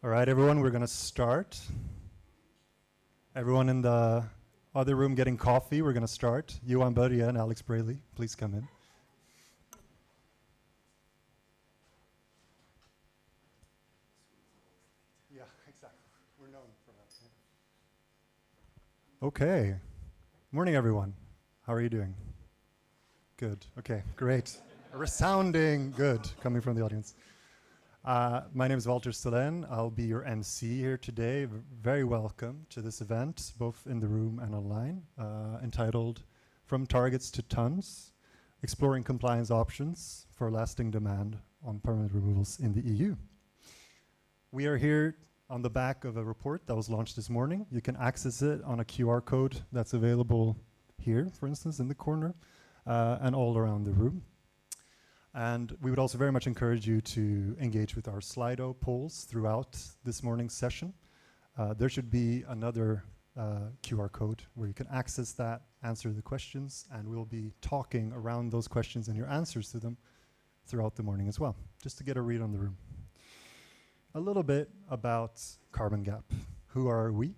All right, everyone, we're going to start. Everyone in the other room getting coffee, we're going to start. Johan Börje and Alex Braley, please come in. Yeah, exactly. We're known for that. Yeah. Okay. Morning, everyone. How are you doing? Good. Okay, great. A resounding good coming from the audience. My name is Walter Stelen. I'll be your MC here today. Very welcome to this event, both in the room and online, entitled From Targets to Tons, Exploring Compliance Options for Lasting Demand on Permanent Removals in the EU. We are here on the back of a report that was launched this morning. You can access it on a QR code that's available here, for instance, in the corner, and all around the room. And we would also very much encourage you to engage with our Slido polls throughout this morning's session. There should be another QR code where you can access that, answer the questions, and we'll be talking around those questions and your answers to them throughout the morning as well, just to get a read on the room. A little bit about Carbon Gap. Who are we?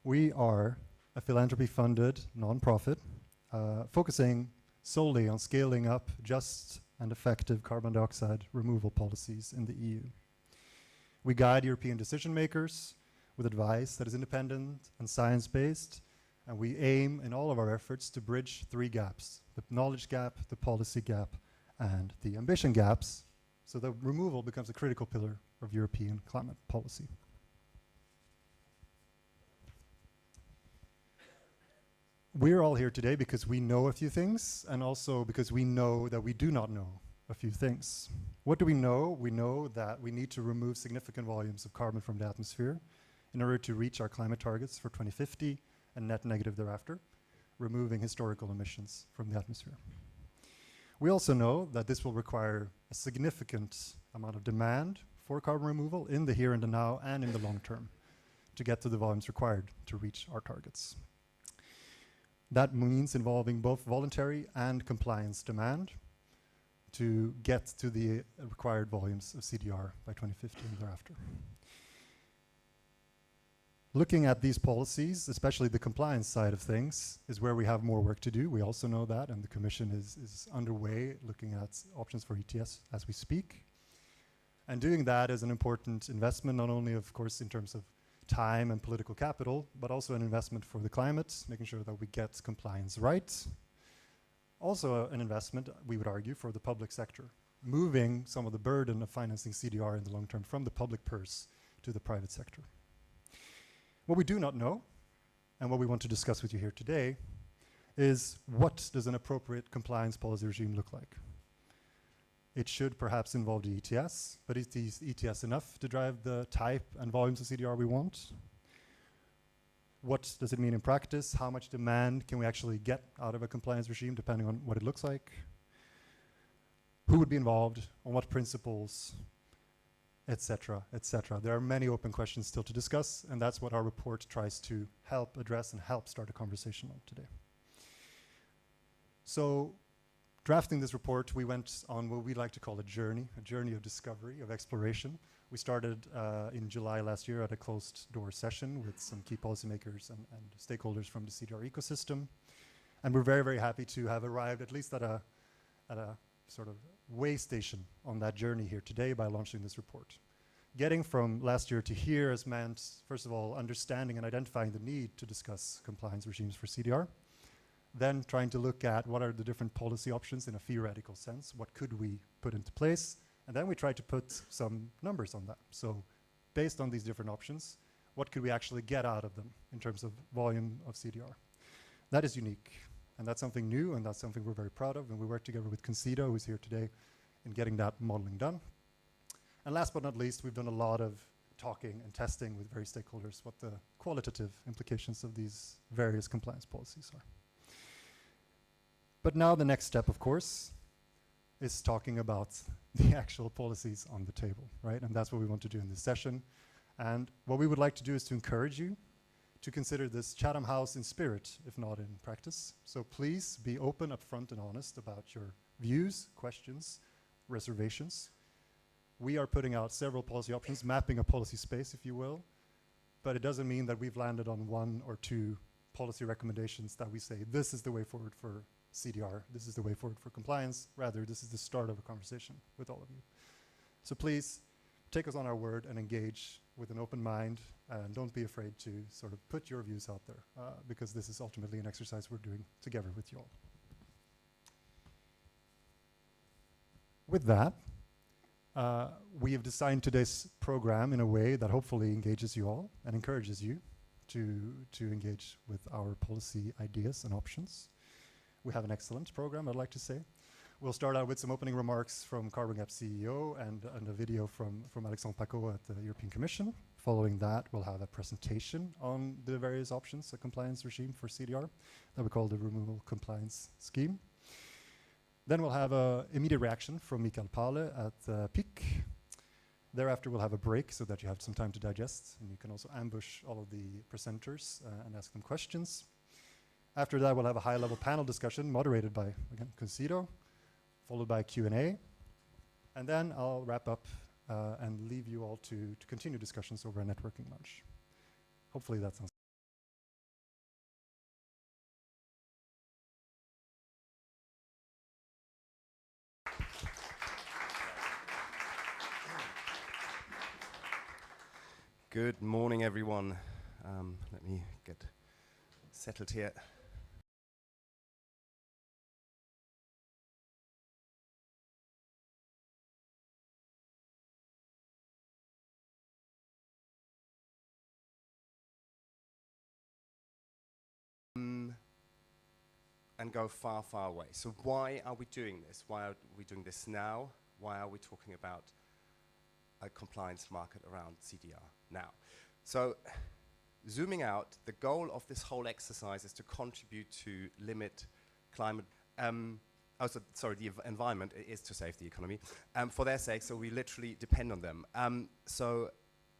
We are a philanthropy-funded nonprofit focusing solely on scaling up just and effective carbon dioxide removal policies in the EU. We guide European decision makers with advice that is independent and science-based, and we aim in all of our efforts to bridge three gaps: the knowledge gap, the policy gap, and the ambition gaps, so that removal becomes a critical pillar of European climate policy. We're all here today because we know a few things, and also because we know that we do not know a few things. What do we know? We know that we need to remove significant volumes of carbon from the atmosphere in order to reach our climate targets for 2050 and net negative thereafter, removing historical emissions from the atmosphere. We also know that this will require a significant amount of demand for carbon removal in the here and the now and in the long term to get to the volumes required to reach our targets. That means involving both voluntary and compliance demand to get to the required volumes of CDR by 2050 and thereafter. Looking at these policies, especially the compliance side of things, is where we have more work to do. We also know that, and the Commission is underway looking at options for ETS as we speak. And doing that is an important investment, not only, of course, in terms of time and political capital, but also an investment for the climate, making sure that we get compliance right. Also an investment, we would argue, for the public sector, moving some of the burden of financing CDR in the long term from the public purse to the private sector. What we do not know, and what we want to discuss with you here today, is what does an appropriate compliance policy regime look like? It should perhaps involve the ETS, but is the ETS enough to drive the type and volumes of CDR we want? What does it mean in practice? How much demand can we actually get out of a compliance regime depending on what it looks like? Who would be involved? On what principles? Etc., etc. There are many open questions still to discuss, and that's what our report tries to help address and help start a conversation on today. So, drafting this report, we went on what we like to call a journey of discovery, of exploration. We started in July last year at a closed-door session with some key policymakers and stakeholders from the CDR ecosystem. And we're very, very happy to have arrived at least at a sort of way station on that journey here today by launching this report. Getting from last year to here has meant, first of all, understanding and identifying the need to discuss compliance regimes for CDR. Then trying to look at what are the different policy options in a theoretical sense, what could we put into place, and then we try to put some numbers on that. So based on these different options, what could we actually get out of them in terms of volume of CDR? That is unique, and that's something new, and that's something we're very proud of, and we work together with Concito, who's here today, in getting that modeling done. And last but not least, we've done a lot of talking and testing with various stakeholders what the qualitative implications of these various compliance policies are. But now the next step, of course, is talking about the actual policies on the table, right? And that's what we want to do in this session. And what we would like to do is to encourage you to consider this Chatham House in spirit, if not in practice. So please be open, upfront, and honest about your views, questions, reservations. We are putting out several policy options, mapping a policy space, if you will, but it doesn't mean that we've landed on one or two policy recommendations that we say, this is the way forward for CDR, this is the way forward for compliance. Rather, this is the start of a conversation with all of you. So please take us on our word and engage with an open mind, and don't be afraid to sort of put your views out there, because this is ultimately an exercise we're doing together with you all. With that, we have designed today's program in a way that hopefully engages you all and encourages you to engage with our policy ideas and options. We have an excellent program, I'd like to say. We'll start out with some opening remarks from Carbon Gap CEO and a video from Alexandre Pacaud at the European Commission. Following that, we'll have a presentation on the various options, a compliance regime for CDR that we call the Removal Compliance Scheme. Then we'll have an immediate reaction from Mikael Pahle at PIC. Thereafter, we'll have a break so that you have some time to digest, and you can also ambush all of the presenters and ask them questions. After that, we'll have a high-level panel discussion moderated by, again, Consido, followed by Q&A. And then I'll wrap up and leave you all to continue discussions over a networking lunch. Hopefully that sounds Good morning, everyone. Let me get settled here. And go far, far away. So why are we doing this? Why are we doing this now? Why are we talking about a compliance market around CDR now? So zooming out, the goal of this whole exercise is to contribute to limit climate, the environment is to save the economy for their sake, so we literally depend on them. So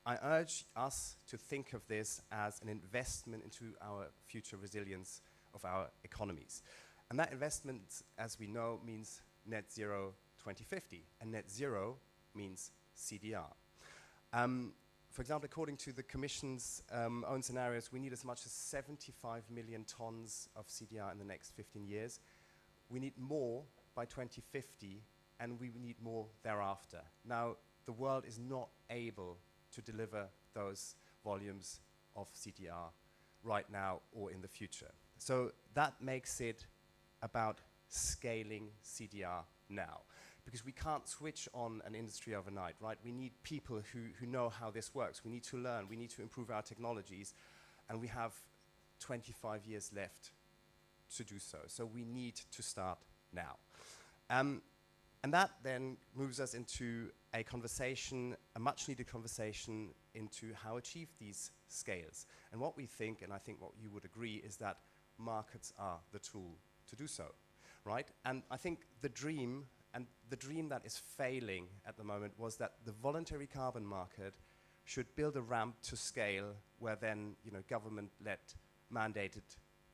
I urge us to think of this as an investment into our future resilience of our economies. And that investment, as we know, means net zero 2050, and net zero means CDR. For example, according to the Commission's own scenarios, we need as much as 75 million tons of CDR in the next 15 years. We need more by 2050, and we need more thereafter. Now, the world is not able to deliver those volumes of CDR right now or in the future. So that makes it about scaling CDR now, because we can't switch on an industry overnight, right? We need people who know how this works. We need to learn, we need to improve our technologies, and we have 25 years left to do so. So we need to start now. And that then moves us into a conversation, a much needed conversation into how achieve these scales. And what we think, and I think what you would agree, is that markets are the tool to do so, right? And I think the dream that is failing at the moment was that the voluntary carbon market should build a ramp to scale where then, government-led mandated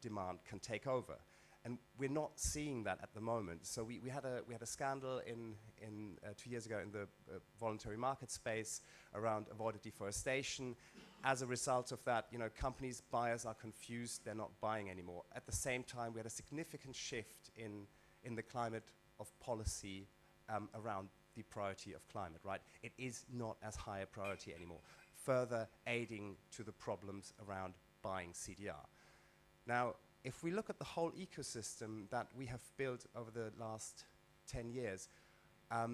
demand can take over. And we're not seeing that at the moment. So we had a scandal in 2 years ago in the voluntary market space around avoided deforestation. As a result of that, companies, buyers are confused, they're not buying anymore. At the same time, we had a significant shift in the climate of policy around the priority of climate, right? It is not as high a priority anymore, further aiding to the problems around buying CDR. Now, if we look at the whole ecosystem that we have built over the last 10 years,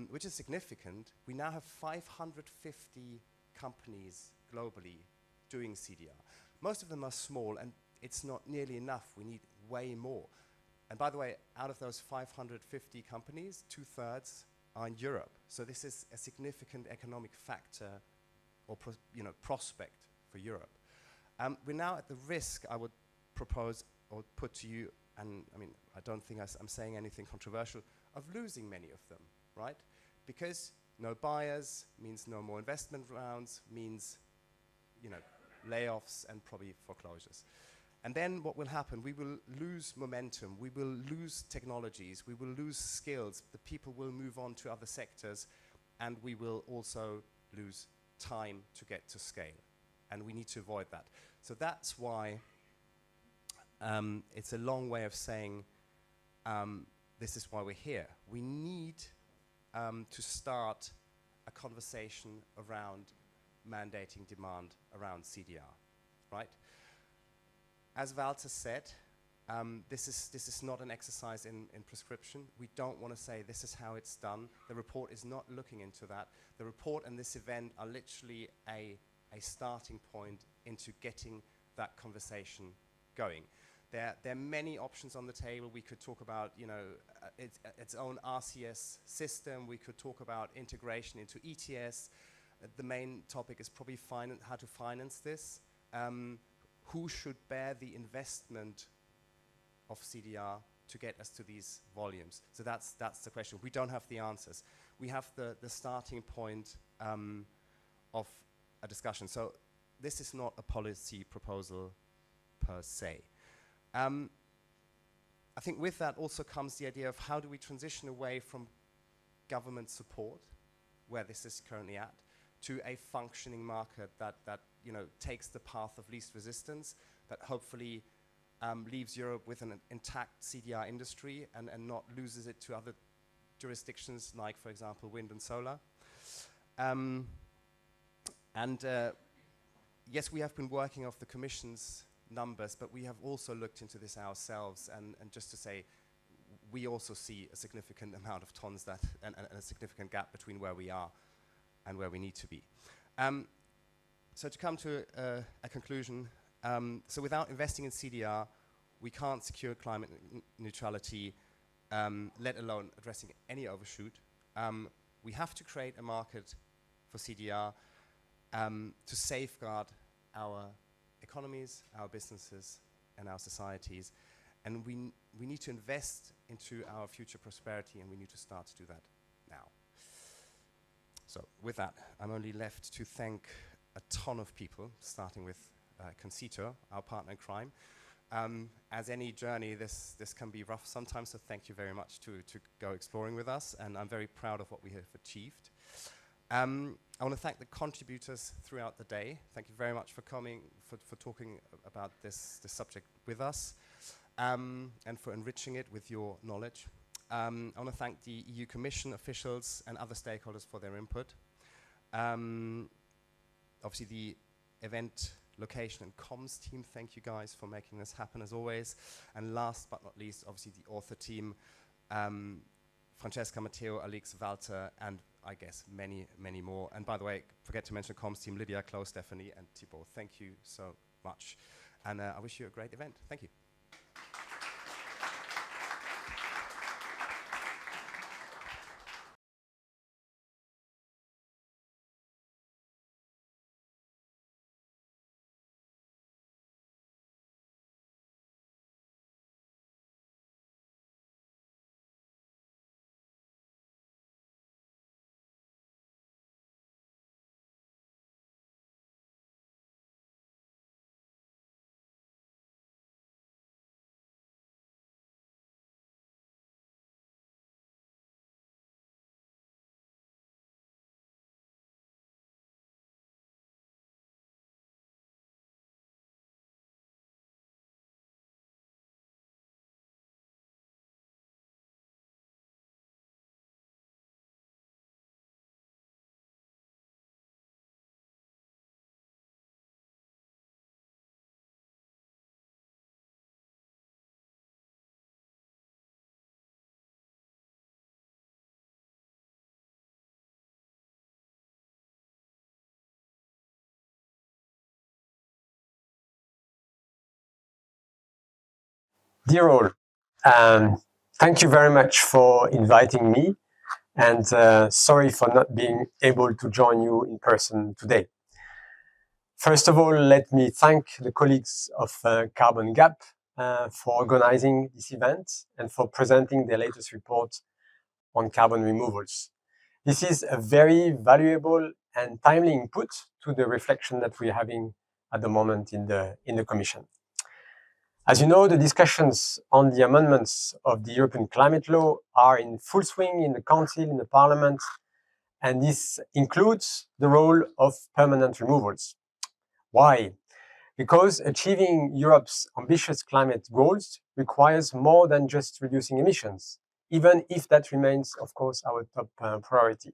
which is significant, we now have 550 companies globally doing CDR. Most of them are small, and it's not nearly enough. We need way more. And by the way, out of those 550 companies, 2/3 are in Europe. So this is a significant economic factor or prospect for Europe. We're now at the risk, I would propose or put to you, and I don't think I'm saying anything controversial, of losing many of them, right? Because no buyers means no more investment rounds, means layoffs and probably foreclosures. And then what will happen? We will lose momentum, we will lose technologies, we will lose skills, the people will move on to other sectors, and we will also lose time to get to scale. And we need to avoid that. So that's why it's a long way of saying this is why we're here. We need to start a conversation around mandating demand around CDR, right? As Walter said, this is not an exercise in prescription. We don't want to say this is how it's done. The report is not looking into that. The report and this event are literally a starting point into getting that conversation going. There are many options on the table. We could talk about, its own RCS system. We could talk about integration into ETS. The main topic is probably how to finance this. Who should bear the investment of CDR to get us to these volumes? So that's the question. We don't have the answers. We have the starting point of a discussion. So this is not a policy proposal per se. I think with that also comes the idea of how do we transition away from government support, where this is currently at, to a functioning market that takes the path of least resistance, that hopefully leaves Europe with an intact CDR industry and not loses it to other jurisdictions like, for example, wind and solar. Yes, we have been working off the Commission's numbers, but we have also looked into this ourselves, and just to say, we also see a significant amount of tons and a significant gap between where we are and where we need to be. So to come to a conclusion, so without investing in CDR, we can't secure climate neutrality, let alone addressing any overshoot. We have to create a market for CDR to safeguard our economies, our businesses, and our societies. And we need to invest into our future prosperity, and we need to start to do that now. So with that, I'm only left to thank a ton of people, starting with Concito, our partner in crime. As any journey, this can be rough sometimes, so thank you very much to go exploring with us, and I'm very proud of what we have achieved. I want to thank the contributors throughout the day. Thank you very much for coming, for talking about this subject with us, and for enriching it with your knowledge. I want to thank the EU Commission officials and other stakeholders for their input. Obviously the event location and comms team, thank you guys for making this happen as always. And last but not least, obviously the author team, Francesca, Matteo, Alix, Walter, and I guess many, many more. And by the way, forget to mention comms team, Lydia, Chloe, Stephanie, and Thibault. Thank you so much. And I wish you a great event. Thank you. Dear all, thank you very much for inviting me, and sorry for not being able to join you in person today. First of all, let me thank the colleagues of Carbon Gap for organizing this event and for presenting their latest report on carbon removals. This is a very valuable and timely input to the reflection that we're having at the moment in the Commission. As you know, the discussions on the amendments of the European climate law are in full swing in the Council, in the Parliament, and this includes the role of permanent removals. Why? Because achieving Europe's ambitious climate goals requires more than just reducing emissions, even if that remains, of course, our top priority.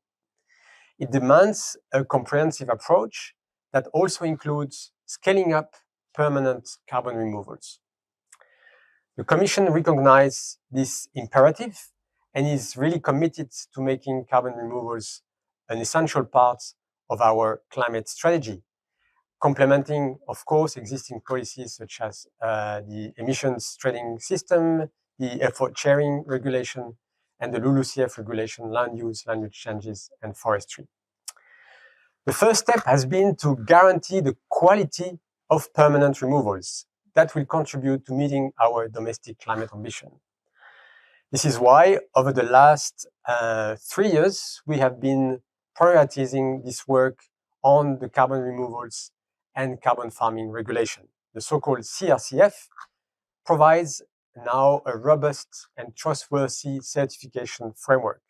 It demands a comprehensive approach that also includes scaling up permanent carbon removals. The Commission recognizes this imperative and is really committed to making carbon removals an essential part of our climate strategy, complementing, of course, existing policies such as the emissions trading system, the effort sharing regulation, and the LULUCF regulation, land use changes, and forestry. The first step has been to guarantee the quality of permanent removals that will contribute to meeting our domestic climate ambition. This is why, over the last 3 years, we have been prioritizing this work on the carbon removals and carbon farming regulation. The so-called CRCF provides now a robust and trustworthy certification framework.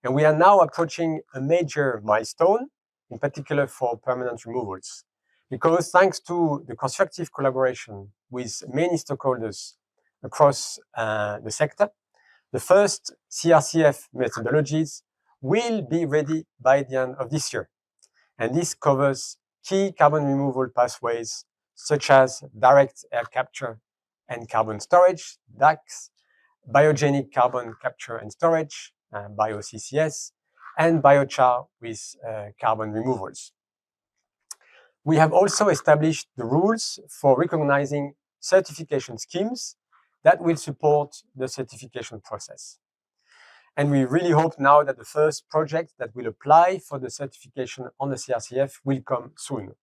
And we are now approaching a major milestone, in particular for permanent removals, because thanks to the constructive collaboration with many stakeholders across the sector, the first CRCF methodologies will be ready by the end of this year. And this covers key carbon removal pathways such as direct air capture and carbon storage, DACS, biogenic carbon capture and storage, bio-CCS, and biochar with carbon removals. We have also established the rules for recognizing certification schemes that will support the certification process. And we really hope now that the first project that will apply for the certification on the CRCF will come soon.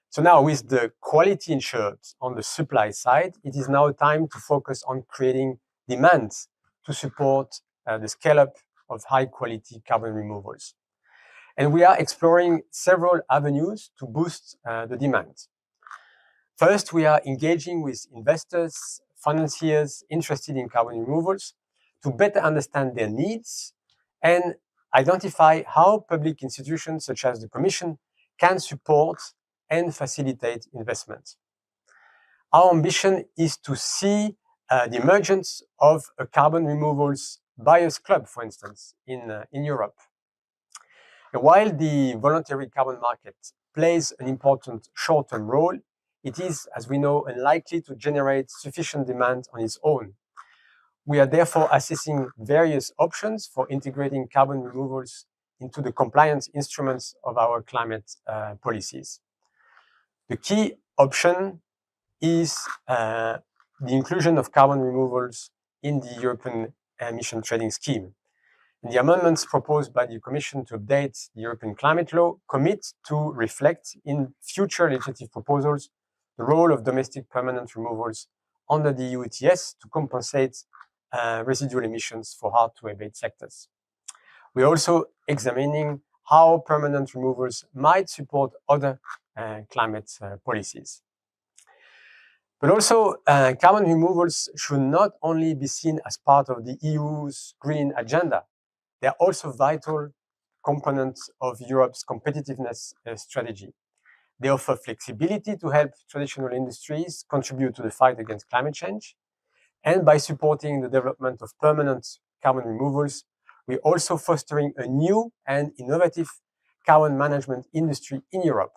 So now, with the quality ensured on the supply side, it is now time to focus on creating demand to support the scale-up of high-quality carbon removals. And we are exploring several avenues to boost the demand. First, we are engaging with investors, financiers interested in carbon removals to better understand their needs and identify how public institutions such as the Commission can support and facilitate investment. Our ambition is to see the emergence of a carbon removals buyers club, for instance, in Europe. And while the voluntary carbon market plays an important short-term role, it is, as we know, unlikely to generate sufficient demand on its own. We are therefore assessing various options for integrating carbon removals into the compliance instruments of our climate policies. The key option is the inclusion of carbon removals in the European emission trading scheme. And the amendments proposed by the Commission to update the European climate law commit to reflect in future legislative proposals the role of domestic permanent removals under the EU ETS to compensate residual emissions for hard-to-abate sectors. We're also examining how permanent removals might support other climate policies. But also, carbon removals should not only be seen as part of the EU's green agenda. They are also vital components of Europe's competitiveness strategy. They offer flexibility to help traditional industries contribute to the fight against climate change. And by supporting the development of permanent carbon removals, we're also fostering a new and innovative carbon management industry in Europe,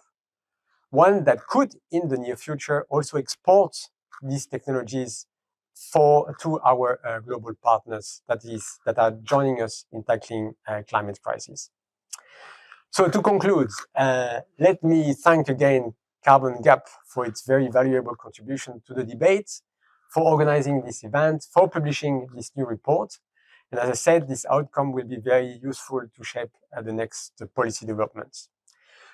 one that could, in the near future, also export these technologies to our global partners that are joining us in tackling climate crisis. So to conclude, let me thank again Carbon Gap for its very valuable contribution to the debate, for organizing this event, for publishing this new report. And as I said, this outcome will be very useful to shape the next policy developments.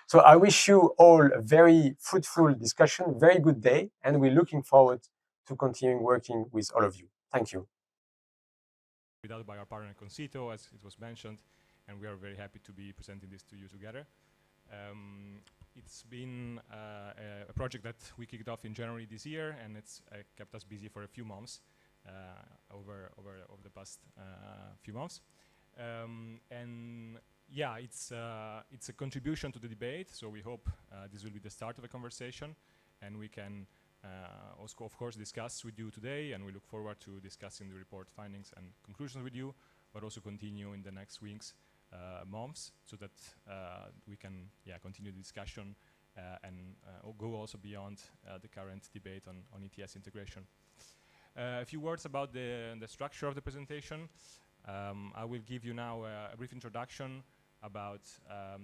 So I wish you all a very fruitful discussion, very good day, and we're looking forward to continuing working with all of you. Thank you. Out by our partner Concito, as it was mentioned, and we are very happy to be presenting this to you together. It's been a project that we kicked off in January this year, and it's kept us busy for a few months over the past few months. And yeah, it's a contribution to the debate. So we hope this will be the start of a conversation, and we can also, of course, discuss with you today. And we look forward to discussing the report findings and conclusions with you, but also continue in the next weeks, months, so that we can continue the discussion and go also beyond the current debate on ETS integration. A few words about the structure of the presentation. I will give you now a brief introduction about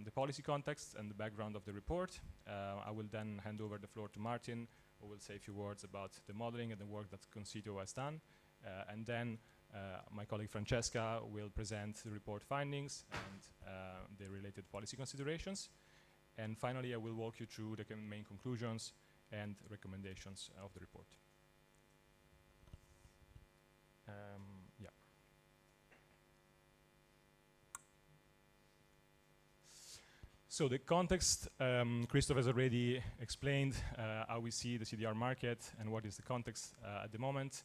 the policy context and the background of the report. I will then hand over the floor to Martin, who will say a few words about the modeling and the work that Concito has done. And then my colleague Francesca will present the report findings and the related policy considerations. And finally, I will walk you through the main conclusions and recommendations of the report. Yeah. So the context, Christoph has already explained how we see the CDR market and what is the context at the moment.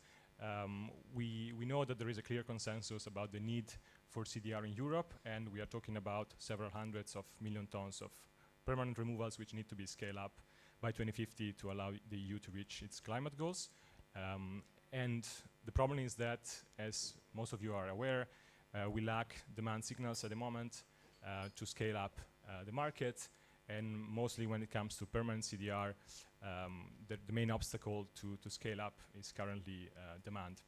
We know that there is a clear consensus about the need for CDR in Europe, and we are talking about several hundreds of million tons of permanent removals which need to be scaled up by 2050 to allow the EU to reach its climate goals. And the problem is that, as most of you are aware, we lack demand signals at the moment to scale up the market, and mostly when it comes to permanent CDR, the main obstacle to scale up is currently demand.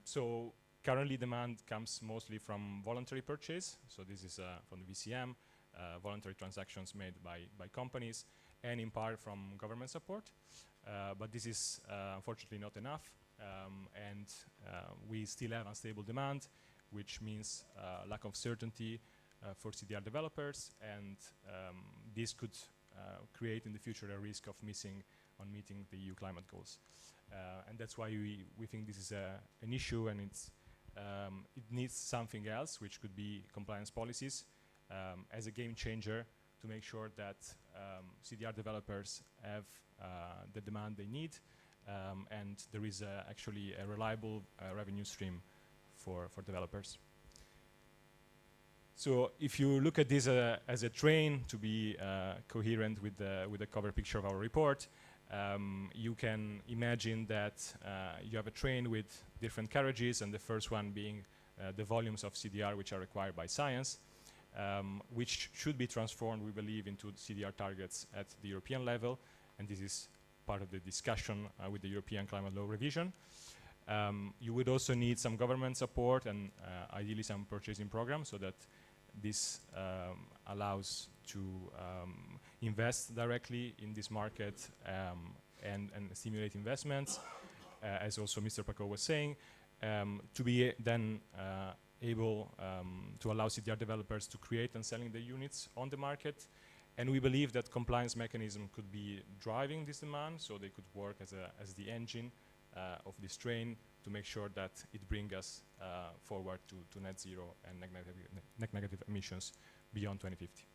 So currently demand comes mostly from voluntary purchase, so this is from the VCM, voluntary transactions made by companies, and in part from government support. But this is unfortunately not enough, and we still have unstable demand, which means lack of certainty for CDR developers, and this could create in the future a risk of missing on meeting the EU climate goals. And that's why we think this is an issue, and it needs something else, which could be compliance policies as a game changer to make sure that CDR developers have the demand they need, and there is actually a reliable revenue stream for developers. So if you look at this as a train, to be coherent with the cover picture of our report, you can imagine that you have a train with different carriages, and the first one being the volumes of CDR which are required by science, which should be transformed, we believe, into CDR targets at the European level, and this is part of the discussion with the European Climate Law revision. You would also need some government support and ideally some purchasing programs, so that this allows to invest directly in this market and stimulate investments, as also Mr. Paco was saying, to be then able to allow CDR developers to create and selling the units on the market. And we believe that compliance mechanism could be driving this demand, so they could work as the engine of this train to make sure that it brings us forward to net zero and negative emissions beyond 2050.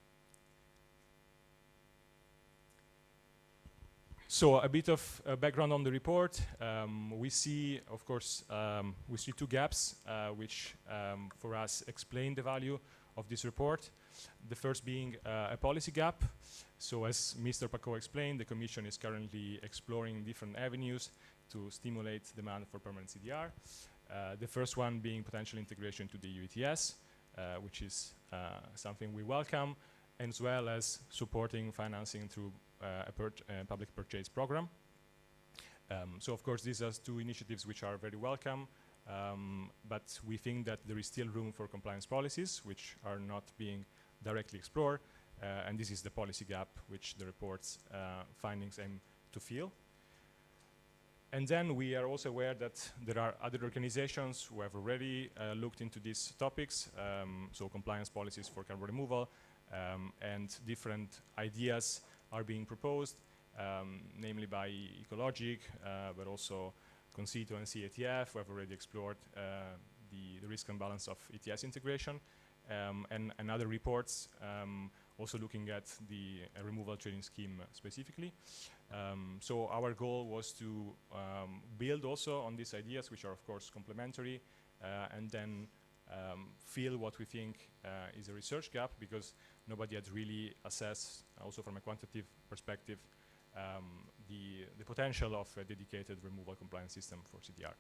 So a bit of background on the report. We see, of course, we see two gaps which for us explain the value of this report. The first being a policy gap. So as Mr. Paco explained, the Commission is currently exploring different avenues to stimulate demand for permanent CDR. The first one being potential integration to the EU ETS, which is something we welcome, as well as supporting financing through a public purchase program. So of course these are two initiatives which are very welcome, but we think that there is still room for compliance policies which are not being directly explored, and this is the policy gap which the report's findings aim to fill. And then we are also aware that there are other organizations who have already looked into these topics, so compliance policies for carbon removal, and different ideas are being proposed, namely by Ecologic, but also Concito and CATF, who have already explored the risk and balance of ETS integration, and other reports also looking at the removal trading scheme specifically. So our goal was to build also on these ideas, which are of course complementary, and then fill what we think is a research gap, because nobody had really assessed, also from a quantitative perspective, the potential of a dedicated removal compliance system for CDR.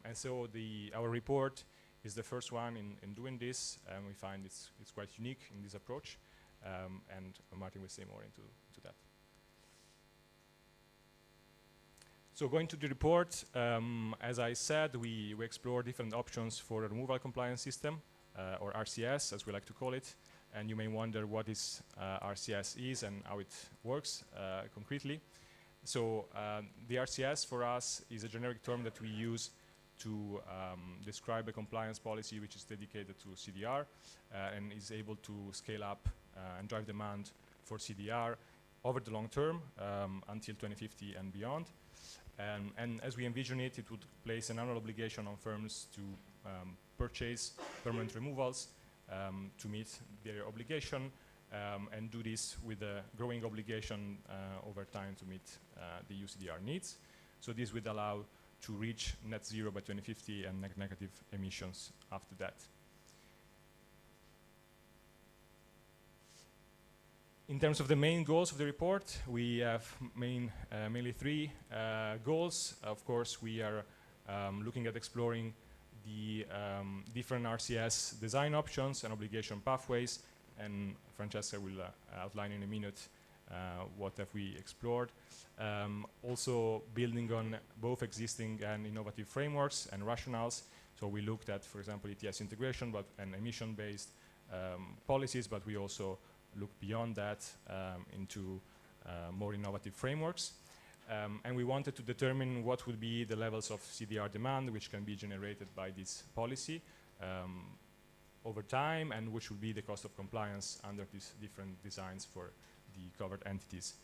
And so our report is the first one in doing this, and we find it's quite unique in this approach, and Martin will say more into that. So going to the report, as I said, we explore different options for a removal compliance system, or RCS, as we like to call it. And you may wonder what is RCS is and how it works concretely. So the RCS for us is a generic term that we use to describe a compliance policy which is dedicated to CDR and is able to scale up and drive demand for CDR over the long term until 2050 and beyond. And as we envision it, it would place an annual obligation on firms to purchase permanent removals to meet their obligation, and do this with a growing obligation over time to meet the UCDR needs. So this would allow to reach net zero by 2050 and negative emissions after that. In terms of the main goals of the report, we have mainly three goals. Of course, we are looking at exploring the different RCS design options and obligation pathways, and Francesca will outline in a minute what have we explored. Also building on both existing and innovative frameworks and rationales. So we looked at, for example, ETS integration and emission-based policies, but we also look beyond that into more innovative frameworks. And we wanted to determine what would be the levels of CDR demand which can be generated by this policy over time, and which would be the cost of compliance under these different designs for the covered entities.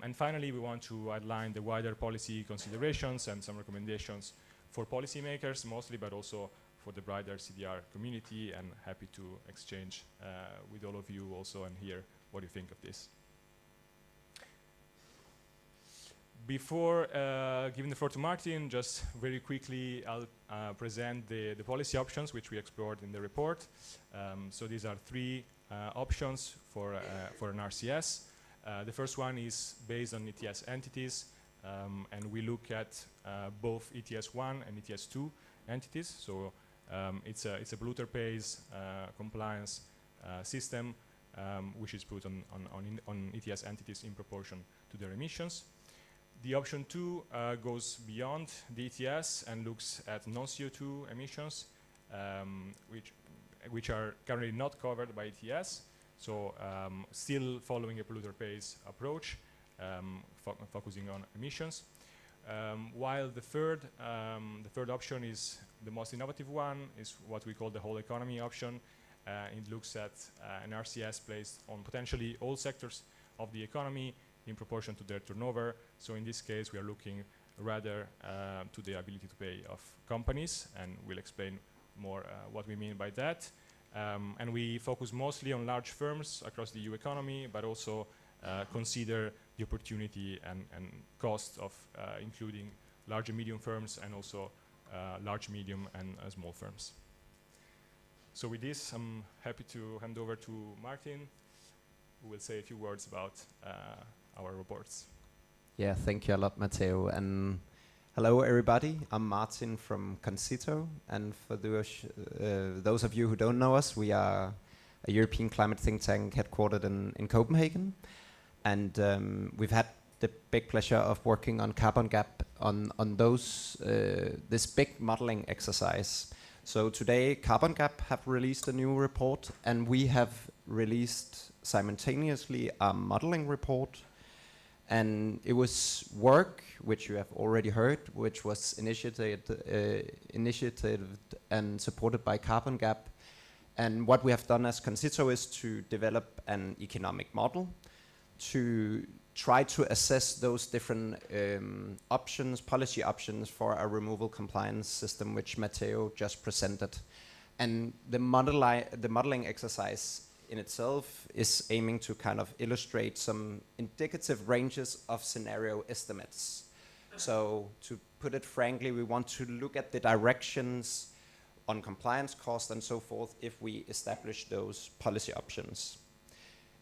And finally, we want to outline the wider policy considerations and some recommendations for policymakers mostly, but also for the broader CDR community, and happy to exchange with all of you also and hear what you think of this. Before giving the floor to Martin, just very quickly, I'll present the policy options which we explored in the report. So these are three options for an RCS. The first one is based on ETS entities, and we look at both ETS1 and ETS2 entities. So it's a polluter pays compliance system which is put on ETS entities in proportion to their emissions. The option 2 goes beyond the ETS and looks at non-CO2 emissions, which are currently not covered by ETS. So still following a polluter pays approach, focusing on emissions. While the third option is the most innovative one, is what we call the whole economy option. It looks at an RCS placed on potentially all sectors of the economy in proportion to their turnover. So in this case, we are looking rather to the ability to pay of companies, and we'll explain more what we mean by that. And we focus mostly on large firms across the EU economy, but also consider the opportunity and cost of including large and medium firms, and also large, medium, and small firms. So with this, I'm happy to hand over to Martin, who will say a few words about our reports. Yeah, thank you a lot, Matteo. And hello, everybody. I'm Martin from Concito. And for those of you who don't know us, we are a European climate think tank headquartered in Copenhagen. And we've had the big pleasure of working on carbon gap on this big modeling exercise. So today, Carbon Gap have released a new report, and we have released simultaneously a modeling report. And it was work, which you have already heard, which was initiated and supported by Carbon Gap. And what we have done as Concito is to develop an economic model to try to assess those different options, policy options for a removal compliance system, which Matteo just presented. And the modeling exercise in itself is aiming to kind of illustrate some indicative ranges of scenario estimates. So to put it frankly, we want to look at the directions on compliance cost and so forth if we establish those policy options.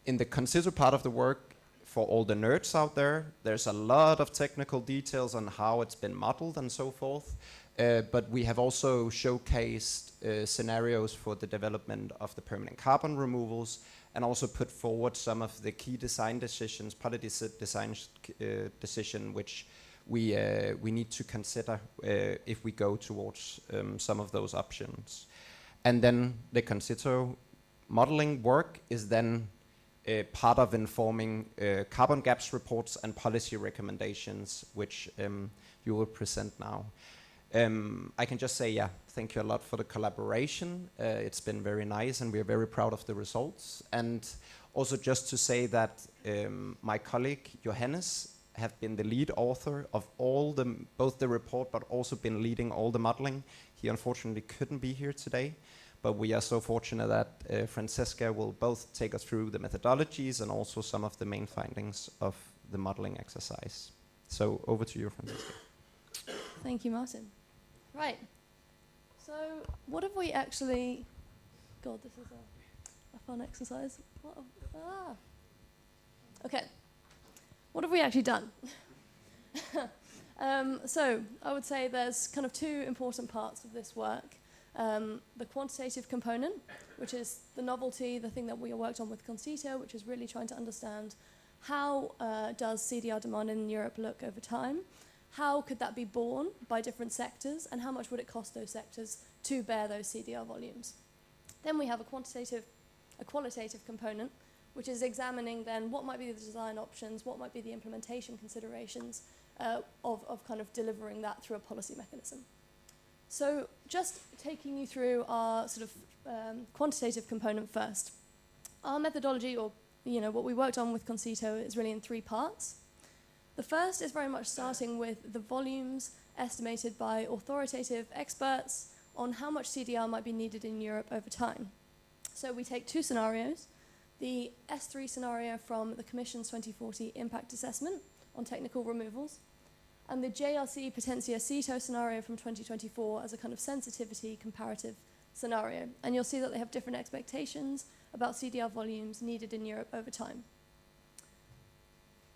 In the consider part of the work, for all the nerds out there, there's a lot of technical details on how it's been modeled and so forth, but we have also showcased scenarios for the development of the permanent carbon removals, and also put forward some of the key design decisions, policy design decision, which we need to consider if we go towards some of those options. And then the consider modeling work is then part of informing carbon gaps reports and policy recommendations, which you will present now. I can just say, yeah, thank you a lot for the collaboration. It's been very nice, and we're very proud of the results. And also just to say that my colleague, Johannes, have been the lead author of both the report, but also been leading all the modeling. He unfortunately couldn't be here today, but we are so fortunate that Francesca will both take us through the methodologies and also some of the main findings of the modeling exercise. So over to you, Francesca. Thank you, Martin. Right. So what have we actually... God, this is a fun exercise. Okay. What have we actually done? So I would say there's kind of two important parts of this work. The quantitative component, which is the novelty, the thing that we worked on with Concito, which is really trying to understand how does CDR demand in Europe look over time? How could that be borne by different sectors, and how much would it cost those sectors to bear those CDR volumes? Then we have a qualitative component, which is examining then what might be the design options, what might be the implementation considerations of kind of delivering that through a policy mechanism. So just taking you through our sort of quantitative component first. Our methodology, or what we worked on with Concito, is really in three parts. The first is very much starting with the volumes estimated by authoritative experts on how much CDR might be needed in Europe over time. So we take two scenarios, the S3 scenario from the Commission's 2040 impact assessment on technical removals, and the JRC Potentia CETO scenario from 2024 as a kind of sensitivity comparative scenario. And you'll see that they have different expectations about CDR volumes needed in Europe over time.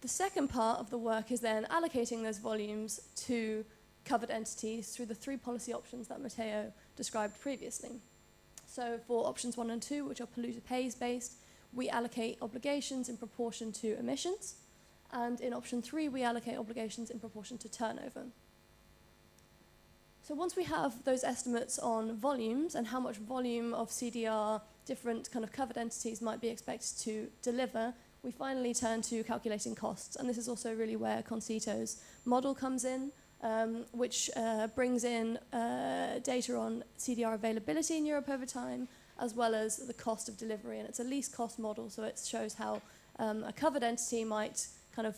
The second part of the work is then allocating those volumes to covered entities through the three policy options that Matteo described previously. So for options 1 and 2, which are polluter pays based, we allocate obligations in proportion to emissions. And in option 3, we allocate obligations in proportion to turnover. So once we have those estimates on volumes and how much volume of CDR different kind of covered entities might be expected to deliver, we finally turn to calculating costs. And this is also really where Concito's model comes in, which brings in data on CDR availability in Europe over time, as well as the cost of delivery. And it's a least cost model, so it shows how a covered entity might kind of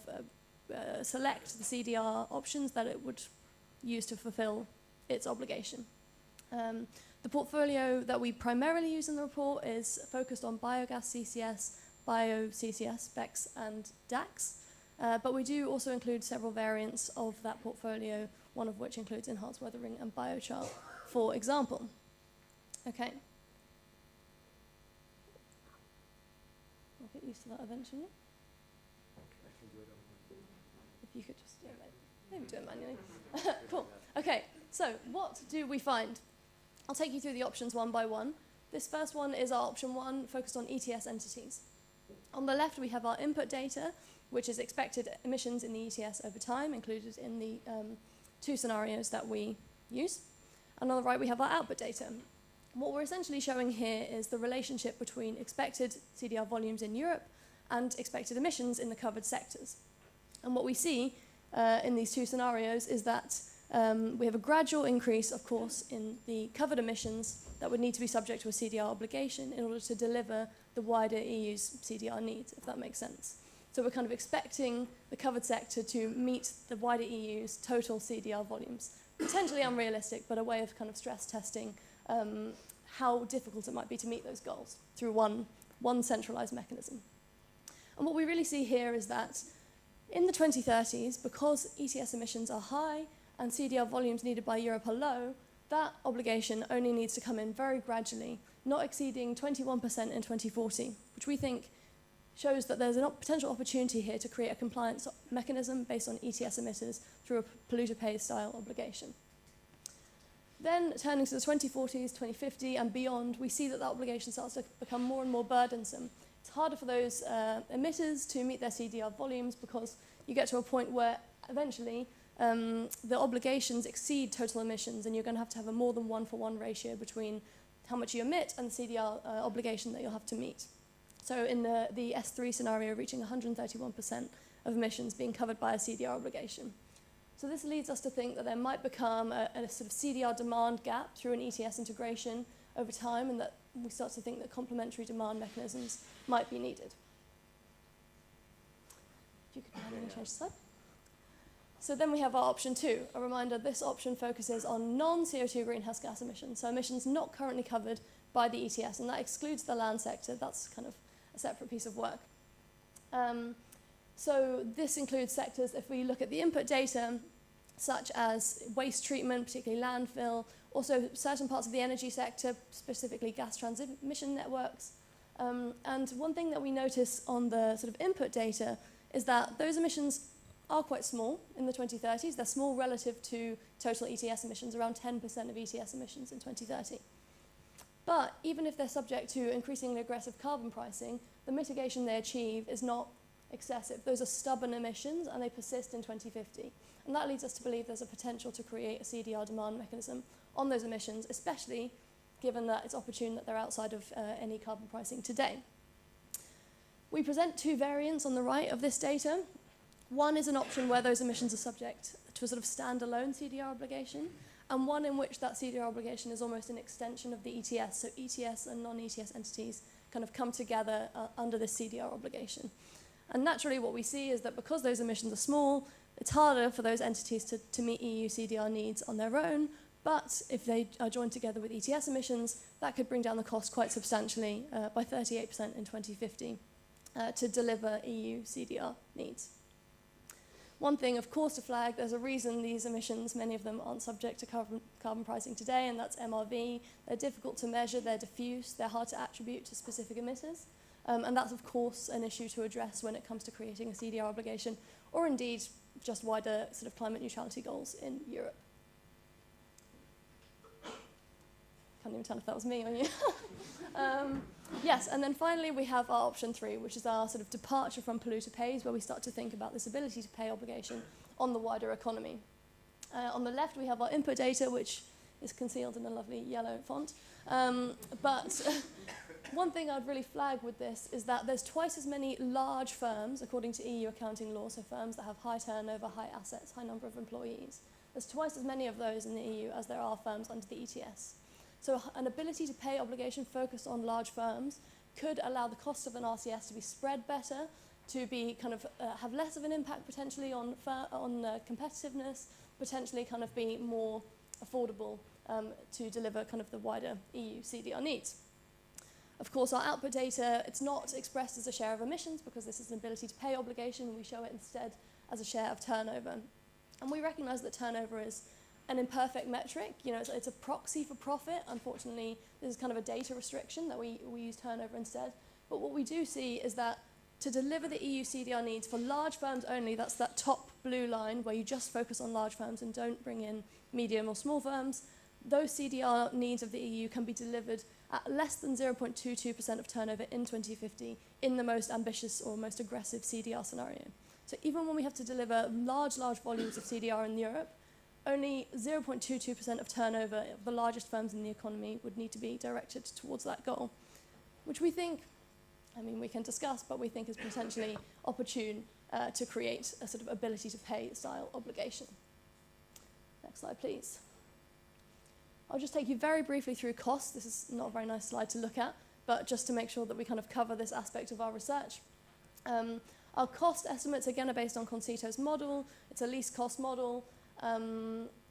select the CDR options that it would use to fulfill its obligation. The portfolio that we primarily use in the report is focused on biogas CCS, bio-CCS, BECCS, and DACS. But we do also include several variants of that portfolio, one of which includes enhanced weathering and biochar, for example. Okay. I'll get used to that eventually. If you could just, maybe do it manually. Cool. Okay, so what do we find? I'll take you through the options one by one. This first one is our option 1, focused on ETS entities. On the left, we have our input data, which is expected emissions in the ETS over time, included in the two scenarios that we use. And on the right, we have our output data. What we're essentially showing here is the relationship between expected CDR volumes in Europe and expected emissions in the covered sectors. And what we see in these two scenarios is that we have a gradual increase, of course, in the covered emissions that would need to be subject to a CDR obligation in order to deliver the wider EU's CDR needs, if that makes sense. So we're kind of expecting the covered sector to meet the wider EU's total CDR volumes. Potentially unrealistic, but a way of kind of stress testing how difficult it might be to meet those goals through one centralized mechanism. And what we really see here is that in the 2030s, because ETS emissions are high and CDR volumes needed by Europe are low, that obligation only needs to come in very gradually, not exceeding 21% in 2040, which we think shows that there's a potential opportunity here to create a compliance mechanism based on ETS emitters through a polluter pays style obligation. Then turning to the 2040s, 2050 and beyond, we see that that obligation starts to become more and more burdensome. It's harder for those emitters to meet their CDR volumes because you get to a point where eventually the obligations exceed total emissions, and you're going to have a more than 1-for-1 ratio between how much you emit and the CDR obligation that you'll have to meet. So in the S3 scenario, reaching 131% of emissions being covered by a CDR obligation. So this leads us to think that there might become a sort of CDR demand gap through an ETS integration over time, and that we start to think that complementary demand mechanisms might be needed. If you could change the slide. So then we have our option 2. A reminder, this option focuses on non-CO2 greenhouse gas emissions, so emissions not currently covered by the ETS, and that excludes the land sector. That's kind of a separate piece of work. So this includes sectors, if we look at the input data, such as waste treatment, particularly landfill, also certain parts of the energy sector, specifically gas transmission networks. And one thing that we notice on the sort of input data is that those emissions are quite small in the 2030s. They're small relative to total ETS emissions, around 10% of ETS emissions in 2030. But even if they're subject to increasingly aggressive carbon pricing, the mitigation they achieve is not excessive. Those are stubborn emissions, and they persist in 2050. And that leads us to believe there's a potential to create a CDR demand mechanism on those emissions, especially given that it's opportune that they're outside of any carbon pricing today. We present 2 variants on the right of this data. One is an option where those emissions are subject to a sort of standalone CDR obligation, and one in which that CDR obligation is almost an extension of the ETS, so ETS and non-ETS entities kind of come together under this CDR obligation. And naturally what we see is that because those emissions are small, it's harder for those entities to meet EU CDR needs on their own, but if they are joined together with ETS emissions, that could bring down the cost quite substantially by 38% in 2050 to deliver EU CDR needs. One thing, of course, to flag, there's a reason these emissions, many of them aren't subject to carbon pricing today, and that's MRV. They're difficult to measure, they're diffuse, they're hard to attribute to specific emitters. And that's, of course, an issue to address when it comes to creating a CDR obligation, or indeed just wider sort of climate neutrality goals in Europe. Can't even tell if that was me or you. Yes, and then finally we have our option 3, which is our sort of departure from polluter pays, where we start to think about this ability to pay obligation on the wider economy. On the left we have our input data, which is concealed in a lovely yellow font. But one thing I'd really flag with this is that there's twice as many large firms, according to EU accounting law, so firms that have high turnover, high assets, high number of employees. There's twice as many of those in the EU as there are firms under the ETS. So an ability to pay obligation focused on large firms could allow the cost of an RCS to be spread better, to be kind of have less of an impact potentially on competitiveness, potentially kind of be more affordable to deliver kind of the wider EU CDR needs. Of course, our output data, it's not expressed as a share of emissions because this is an ability to pay obligation. We show it instead as a share of turnover. And we recognize that turnover is an imperfect metric. You know, it's a proxy for profit. Unfortunately, this is kind of a data restriction that we use turnover instead. But what we do see is that to deliver the EU CDR needs for large firms only, that's that top blue line where you just focus on large firms and don't bring in medium or small firms, those CDR needs of the EU can be delivered at less than 0.22% of turnover in 2050 in the most ambitious or most aggressive CDR scenario. So even when we have to deliver large volumes of CDR in Europe, only 0.22% of turnover of the largest firms in the economy would need to be directed towards that goal, which we think, I mean, we can discuss, but we think is potentially opportune to create a sort of ability to pay style obligation. Next slide, please. I'll just take you very briefly through costs. This is not a very nice slide to look at, but just to make sure that we kind of cover this aspect of our research. Our cost estimates, again, are based on Concito's model. It's a least cost model.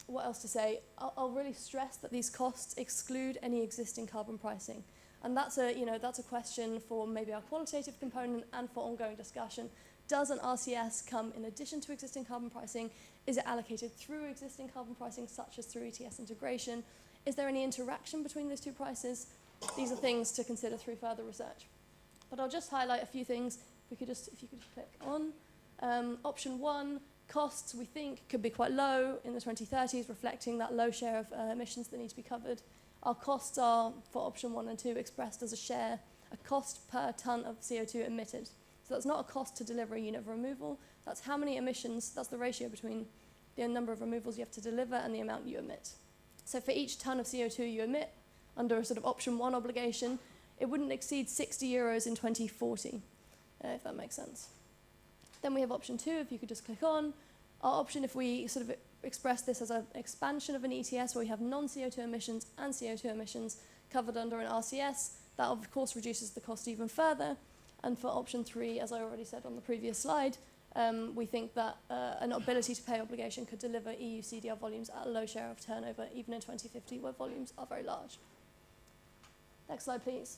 What else to say? I'll really stress that these costs exclude any existing carbon pricing. And that's a question for maybe our qualitative component and for ongoing discussion. Does an RCS come in addition to existing carbon pricing? Is it allocated through existing carbon pricing, such as through ETS integration? Is there any interaction between those two prices? These are things to consider through further research. But I'll just highlight a few things. If you could just click on. Option 1, costs we think could be quite low in the 2030s, reflecting that low share of emissions that need to be covered. Our costs are, for option 1 and 2, expressed as a cost per tonne of CO2 emitted. So that's not a cost to deliver a unit of removal, that's how many emissions, that's the ratio between the number of removals you have to deliver and the amount you emit. So for each tonne of CO2 you emit, under a sort of option 1 obligation, it wouldn't exceed 60 euros in 2040, if that makes sense. Then we have option 2, if you could just click on. Our option, if we sort of express this as an expansion of an ETS where we have non-CO2 emissions and CO2 emissions covered under an RCS, that of course reduces the cost even further. And for option 3, as I already said on the previous slide, we think that an ability to pay obligation could deliver EU CDR volumes at a low share of turnover, even in 2050, where volumes are very large. Next slide, please.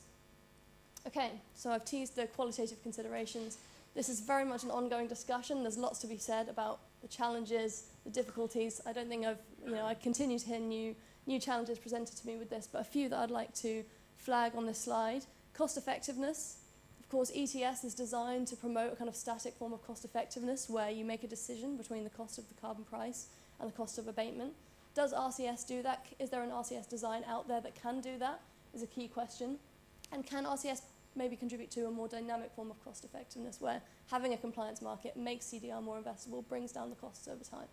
Okay, so I've teased the qualitative considerations. This is very much an ongoing discussion. There's lots to be said about the challenges, the difficulties. I don't think I continue to hear new challenges presented to me with this, but a few that I'd like to flag on this slide. Cost effectiveness. Of course, ETS is designed to promote a kind of static form of cost effectiveness where you make a decision between the cost of the carbon price and the cost of abatement. Does RCS do that? Is there an RCS design out there that can do that? Is a key question. And can RCS maybe contribute to a more dynamic form of cost effectiveness where having a compliance market makes CDR more investable, brings down the costs over time?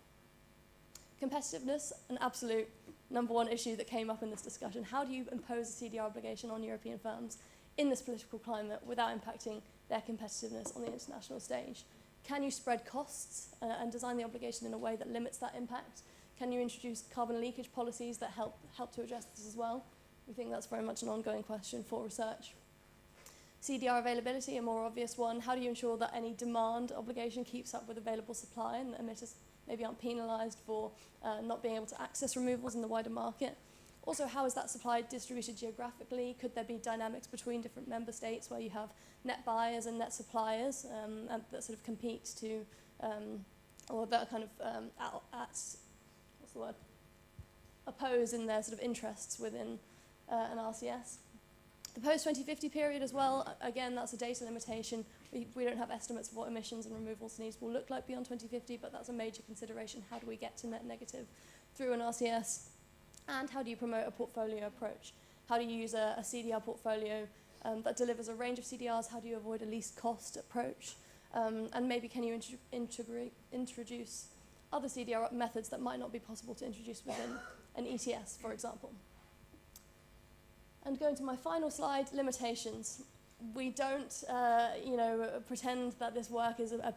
Competitiveness, an absolute #1 issue that came up in this discussion. How do you impose a CDR obligation on European firms in this political climate without impacting their competitiveness on the international stage? Can you spread costs and design the obligation in a way that limits that impact? Can you introduce carbon leakage policies that help to address this as well? We think that's very much an ongoing question for research. CDR availability, a more obvious one. How do you ensure that any demand obligation keeps up with available supply and that emitters maybe aren't penalised for not being able to access removals in the wider market? Also, how is that supply distributed geographically? Could there be dynamics between different member states where you have net buyers and net suppliers and that sort of compete to, or that kind of oppose in their sort of interests within an RCS? The post-2050 period as well, again, that's a data limitation. We don't have estimates of what emissions and removals needs will look like beyond 2050, but that's a major consideration. How do we get to net negative through an RCS? And how do you promote a portfolio approach? How do you use a CDR portfolio that delivers a range of CDRs? How do you avoid a least cost approach? And maybe can you introduce other CDR methods that might not be possible to introduce within an ETS, for example? And going to my final slide, limitations. We don't, pretend that this work is a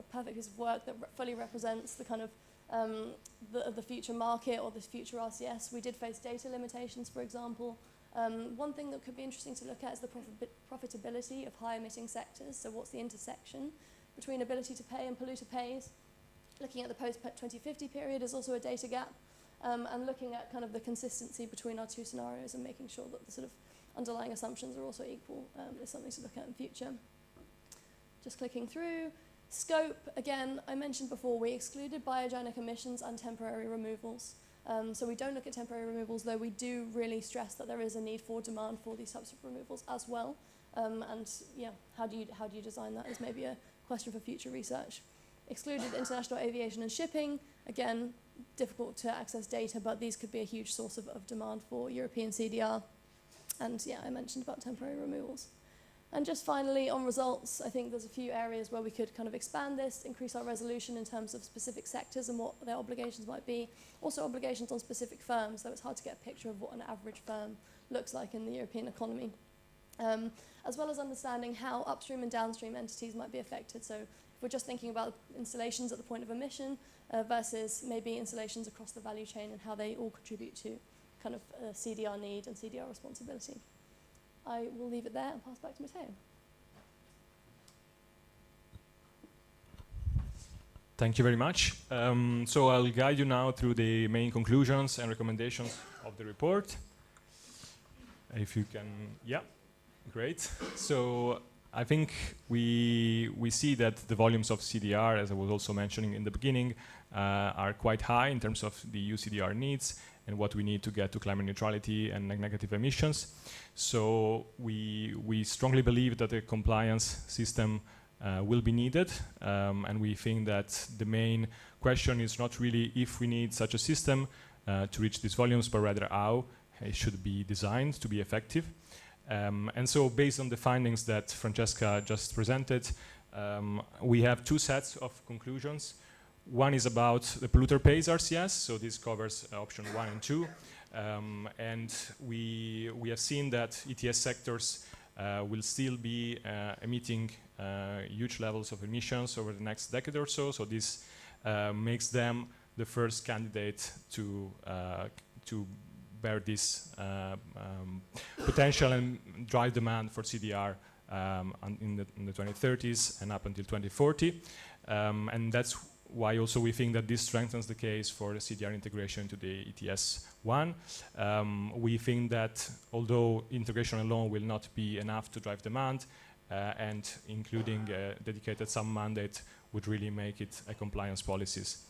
perfect piece of work that fully represents the kind of the future market or the future RCS. We did face data limitations, for example. One thing that could be interesting to look at is the profitability of high-emitting sectors. So what's the intersection between ability to pay and polluter pays? Looking at the post-2050 period is also a data gap. And looking at kind of the consistency between our two scenarios and making sure that the sort of underlying assumptions are also equal is something to look at in future. Just clicking through. Scope, again, I mentioned before, we excluded biogenic emissions and temporary removals. So we don't look at temporary removals, though we do really stress that there is a need for demand for these types of removals as well. And yeah, how do you design that is maybe a question for future research. Excluded international aviation and shipping, again, difficult to access data, but these could be a huge source of demand for European CDR. And yeah, I mentioned about temporary removals. And just finally, on results, I think there's a few areas where we could kind of expand this, increase our resolution in terms of specific sectors and what their obligations might be. Also obligations on specific firms, though it's hard to get a picture of what an average firm looks like in the European economy. As well as understanding how upstream and downstream entities might be affected. So if we're just thinking about installations at the point of emission versus maybe installations across the value chain and how they all contribute to kind of CDR need and CDR responsibility. I will leave it there and pass back to Matteo. Thank you very much. So I'll guide you now through the main conclusions and recommendations of the report. If you can, yeah, great. So I think we see that the volumes of CDR, as I was also mentioning in the beginning, are quite high in terms of the EU CDR needs and what we need to get to climate neutrality and negative emissions. So we strongly believe that a compliance system will be needed, and we think that the main question is not really if we need such a system to reach these volumes, but rather how it should be designed to be effective. And so based on the findings that Francesca just presented, we have two sets of conclusions. One is about the polluter pays RCS, so this covers option 1 and 2. And we have seen that ETS sectors will still be emitting huge levels of emissions over the next decade or so. So this makes them the first candidate to bear this potential and drive demand for CDR in the 2030s and up until 2040. And that's why also we think that this strengthens the case for the CDR integration into the ETS 1. We think that although integration alone will not be enough to drive demand, and including a dedicated sum mandate would really make it a compliance policies.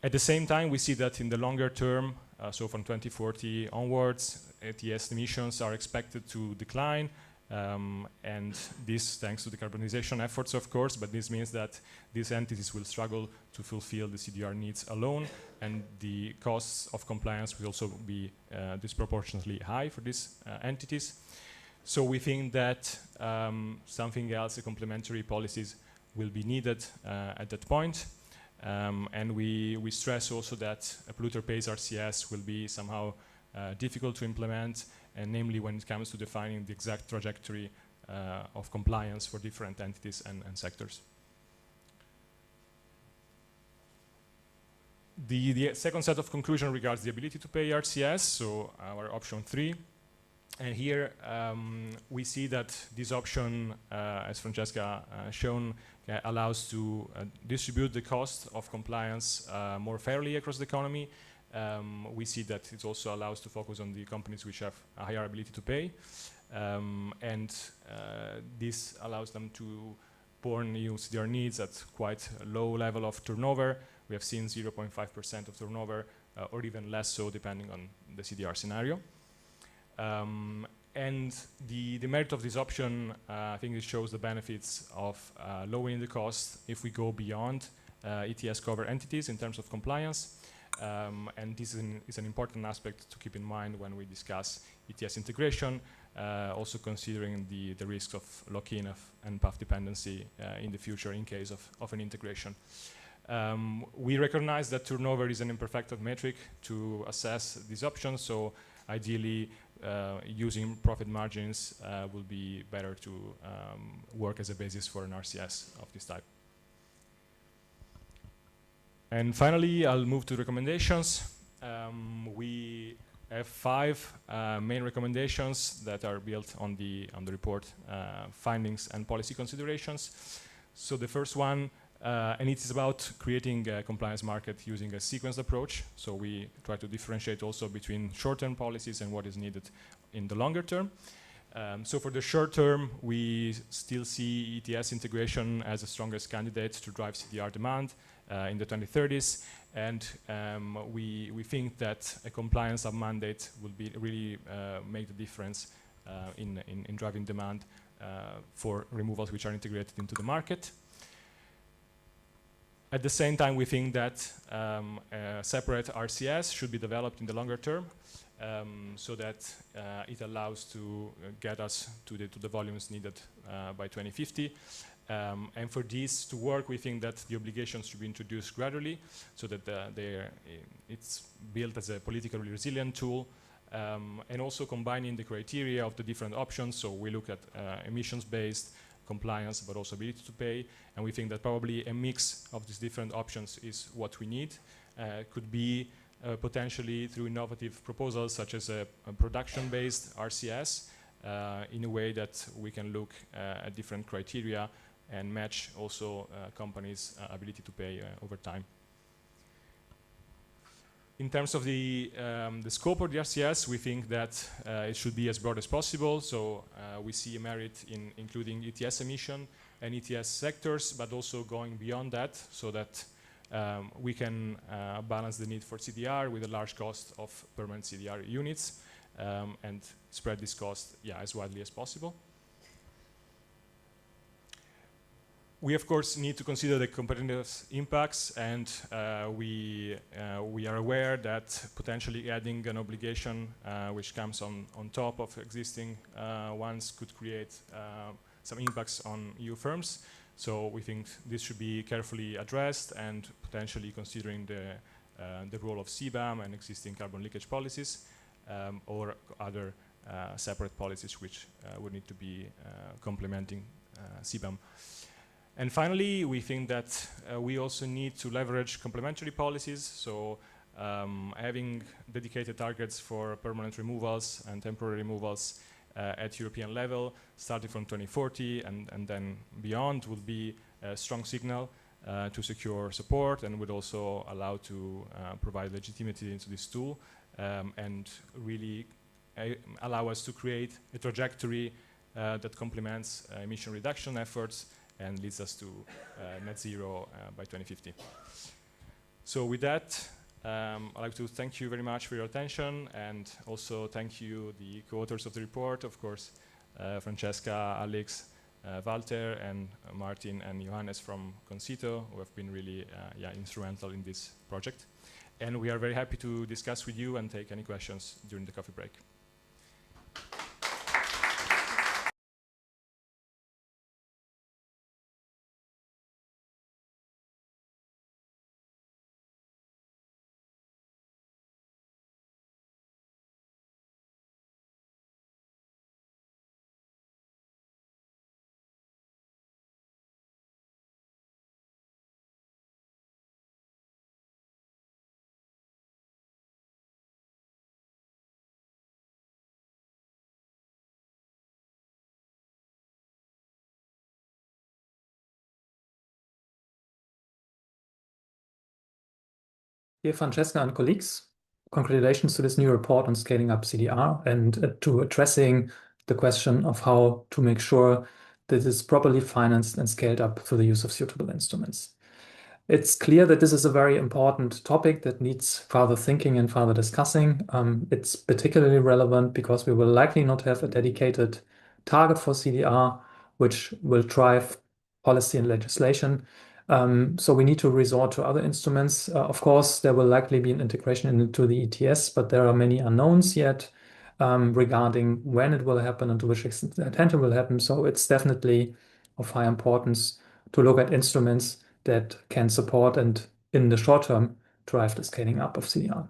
At the same time, we see that in the longer term, so from 2040 onwards, ETS emissions are expected to decline, and this thanks to the decarbonization efforts, of course, but this means that these entities will struggle to fulfill the CDR needs alone, and the costs of compliance will also be disproportionately high for these entities. So we think that something else, complementary policies, will be needed at that point. And we stress also that a polluter pays RCS will be somehow difficult to implement, and namely when it comes to defining the exact trajectory of compliance for different entities and sectors. The second set of conclusion regards the ability to pay RCS, so our option 3. And here we see that this option, as Francesca shown, allows to distribute the cost of compliance more fairly across the economy. We see that it also allows to focus on the companies which have a higher ability to pay. And this allows them to born use their needs at quite a low level of turnover. We have seen 0.5% of turnover, or even less so depending on the CDR scenario. And the merit of this option, I think it shows the benefits of lowering the cost if we go beyond ETS cover entities in terms of compliance. And this is an important aspect to keep in mind when we discuss ETS integration, also considering the risks of lock-in and path dependency in the future in case of an integration. We recognize that turnover is an imperfect metric to assess these options, so ideally using profit margins will be better to work as a basis for an RCS of this type. And finally, I'll move to recommendations. We have 5 main recommendations that are built on the report findings and policy considerations. So the first one, and it is about creating a compliance market using a sequenced approach. So we try to differentiate also between short-term policies and what is needed in the longer term. So for the short term, we still see ETS integration as the strongest candidate to drive CDR demand in the 2030s. And we think that a compliance mandate will be really make the difference in driving demand for removals which are integrated into the market. At the same time, we think that a separate RCS should be developed in the longer term, so that it allows to get us to the volumes needed by 2050. And for this to work, we think that the obligations should be introduced gradually, so that it's built as a politically resilient tool, and also combining the criteria of the different options. So we look at emissions-based compliance, but also ability to pay. And we think that probably a mix of these different options is what we need. Could be potentially through innovative proposals such as a production-based RCS, in a way that we can look at different criteria and match also companies' ability to pay over time. In terms of the scope of the RCS, we think that it should be as broad as possible. So we see a merit in including ETS emission and ETS sectors, but also going beyond that, so that we can balance the need for CDR with a large cost of permanent CDR units, and spread this cost, as widely as possible. We of course need to consider the competitive impacts, and we are aware that potentially adding an obligation which comes on top of existing ones could create some impacts on EU firms. So we think this should be carefully addressed, and potentially considering the role of CBAM and existing carbon leakage policies, or other separate policies which would need to be complementing CBAM. And finally, we think that we also need to leverage complementary policies. So having dedicated targets for permanent removals and temporary removals at European level, starting from 2040 and then beyond, would be a strong signal to secure support, and would also allow to provide legitimacy into this tool, and really allow us to create a trajectory that complements emission reduction efforts and leads us to net zero by 2050. So with that, I'd like to thank you very much for your attention, and also thank you, the co-authors of the report, of course, Francesca, Alex, Walter, and Martin and Johannes from Concito, who have been really instrumental in this project. And we are very happy to discuss with you and take any questions during the coffee break. Dear Francesca and colleagues, congratulations to this new report on scaling up CDR and to addressing the question of how to make sure that it is properly financed and scaled up through the use of suitable instruments. It's clear that this is a very important topic that needs further thinking and further discussing. It's particularly relevant because we will likely not have a dedicated target for CDR, which will drive policy and legislation. So we need to resort to other instruments. Of course, there will likely be an integration into the ETS, but there are many unknowns yet regarding when it will happen and to which extent it will happen. So it's definitely of high importance to look at instruments that can support and, in the short term, drive the scaling up of CDR.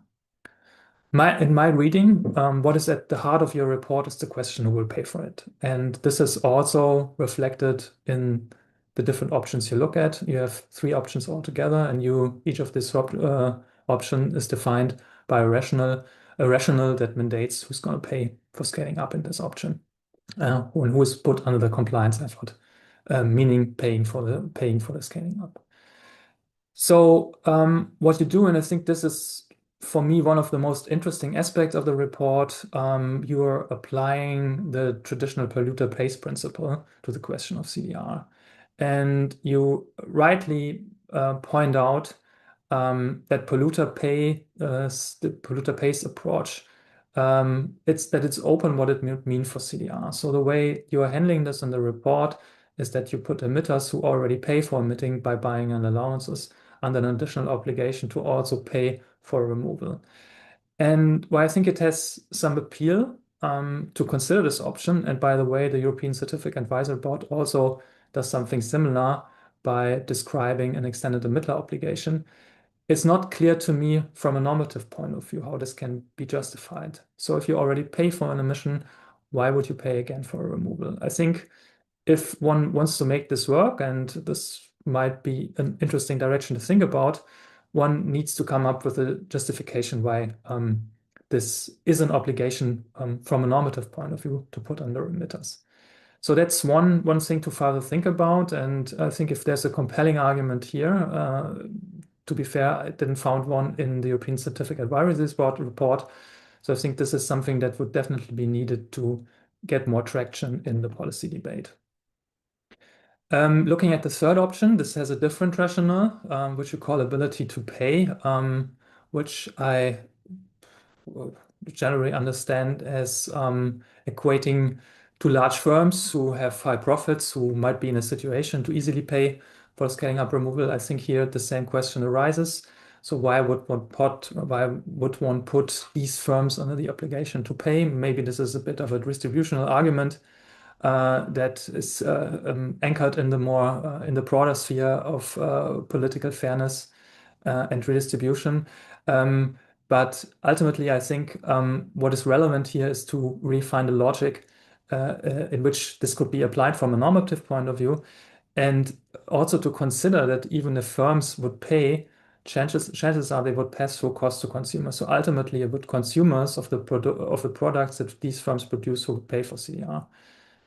In my reading, what is at the heart of your report is the question who will pay for it. And this is also reflected in the different options you look at. You have 3 options altogether, and each of these option is defined by a rationale that mandates who's going to pay for scaling up in this option, and who is put under the compliance effort, meaning paying for the scaling up. So what you do, and I think this is for me one of the most interesting aspects of the report, you are applying the traditional polluter pays principle to the question of CDR. And you rightly point out that polluter pays approach. It's open what it means for CDR. So the way you are handling this in the report is that you put emitters who already pay for emitting by buying an allowances under an additional obligation to also pay for removal. And why I think it has some appeal to consider this option, and by the way, the European Certificate Advisory Board also does something similar by describing an extended emitter obligation. It's not clear to me from a normative point of view how this can be justified. So if you already pay for an emission, why would you pay again for a removal? I think if one wants to make this work, and this might be an interesting direction to think about, one needs to come up with a justification why this is an obligation from a normative point of view to put under emitters. So that's one thing to further think about. And I think if there's a compelling argument here, to be fair, I didn't found one in the European Scientific Advisory Board report. So I think this is something that would definitely be needed to get more traction in the policy debate. Looking at the third option, this has a different rationale, which we call ability to pay, which I generally understand as equating to large firms who have high profits, who might be in a situation to easily pay for scaling up removal. I think here the same question arises. So why would one put these firms under the obligation to pay? Maybe this is a bit of a distributional argument that is anchored in the broader sphere of political fairness and redistribution. But ultimately, I think what is relevant here is to really find a logic in which this could be applied from a normative point of view, and also to consider that even if firms would pay, chances are they would pass through cost to consumers. So ultimately, it would consumers of the products that these firms produce who would pay for CDR.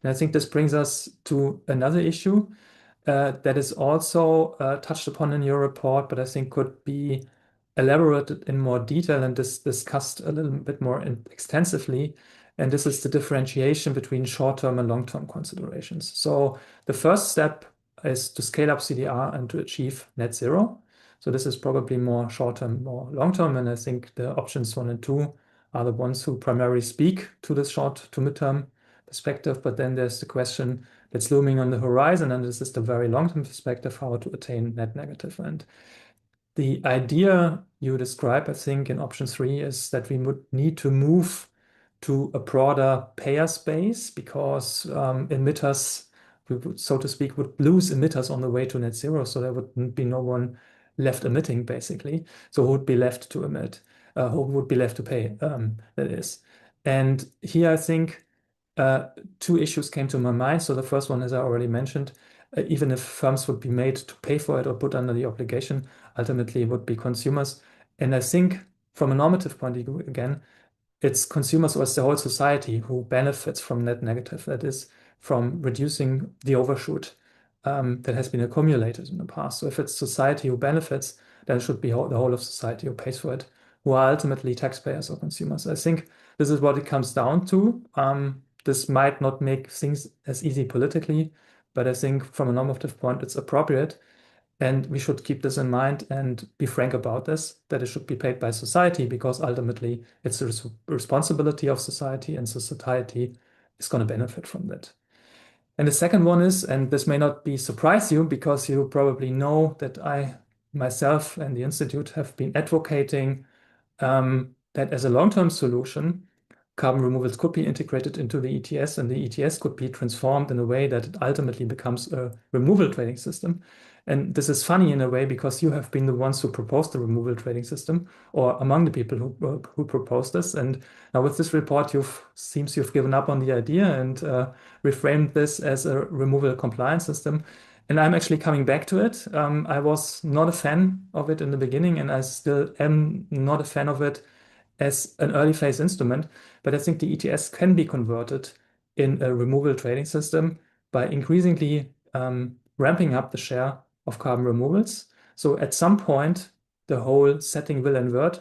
And I think this brings us to another issue that is also touched upon in your report, but I think could be elaborated in more detail and discussed a little bit more extensively. And this is the differentiation between short-term and long-term considerations. So the first step is to scale up CDR and to achieve net zero. So this is probably more short-term, more long-term. And I think the options 1 and 2 are the ones who primarily speak to the short to midterm perspective. But then there's the question that's looming on the horizon, and this is the very long-term perspective, how to attain net negative. And the idea you describe, I think, in option 3 is that we would need to move to a broader payer space because emitters, we would, so to speak, would lose emitters on the way to net zero. So there would be no one left emitting, basically. So who would be left to emit? Who would be left to pay, that is. And here I think two issues came to my mind. So the first one, as I already mentioned, even if firms would be made to pay for it or put under the obligation, ultimately it would be consumers. And I think from a normative point of view, again, it's consumers or it's the whole society who benefits from net negative. That is, from reducing the overshoot that has been accumulated in the past. So if it's society who benefits, then it should be the whole of society who pays for it, who are ultimately taxpayers or consumers. I think this is what it comes down to. This might not make things as easy politically, but I think from a normative point, it's appropriate. And we should keep this in mind and be frank about this, that it should be paid by society, because ultimately it's the responsibility of society, and so society is going to benefit from that. And the second one is, and this may not be surprise you, because you probably know that I myself and the Institute have been advocating that as a long-term solution, carbon removals could be integrated into the ETS, and the ETS could be transformed in a way that it ultimately becomes a removal trading system. And this is funny in a way, because you have been the ones who proposed the removal trading system, or among the people who proposed this. And now with this report, seems you've given up on the idea and reframed this as a removal compliance system. And I'm actually coming back to it. I was not a fan of it in the beginning, and I still am not a fan of it as an early phase instrument, but I think the ETS can be converted in a removal trading system by increasingly ramping up the share of carbon removals. So at some point, the whole setting will invert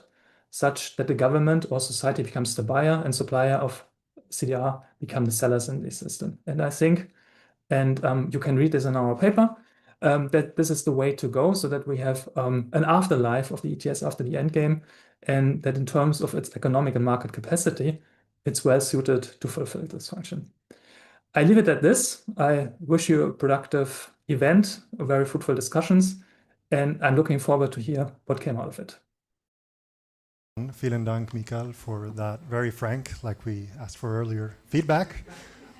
such that the government or society becomes the buyer and supplier of CDR become the sellers in this system. And I think, and you can read this in our paper, that this is the way to go, so that we have an afterlife of the ETS after the end game, and that in terms of its economic and market capacity, it's well suited to fulfill this function. I leave it at this. I wish you a productive event, very fruitful discussions, and I'm looking forward to hear what came out of it. Vielen Dank, Mikael, for that very frank, like we asked for earlier, feedback.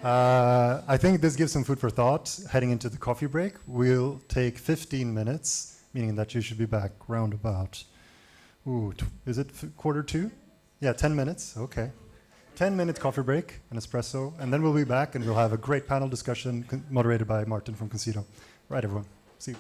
I think this gives some food for thought heading into the coffee break. We'll take 15 minutes, meaning that you should be back round about, is it 1:45? Yeah, 10 minutes, okay. 10-minute coffee break, an espresso, and then we'll be back and we'll have a great panel discussion moderated by Martin from Concito. Right, everyone. See you.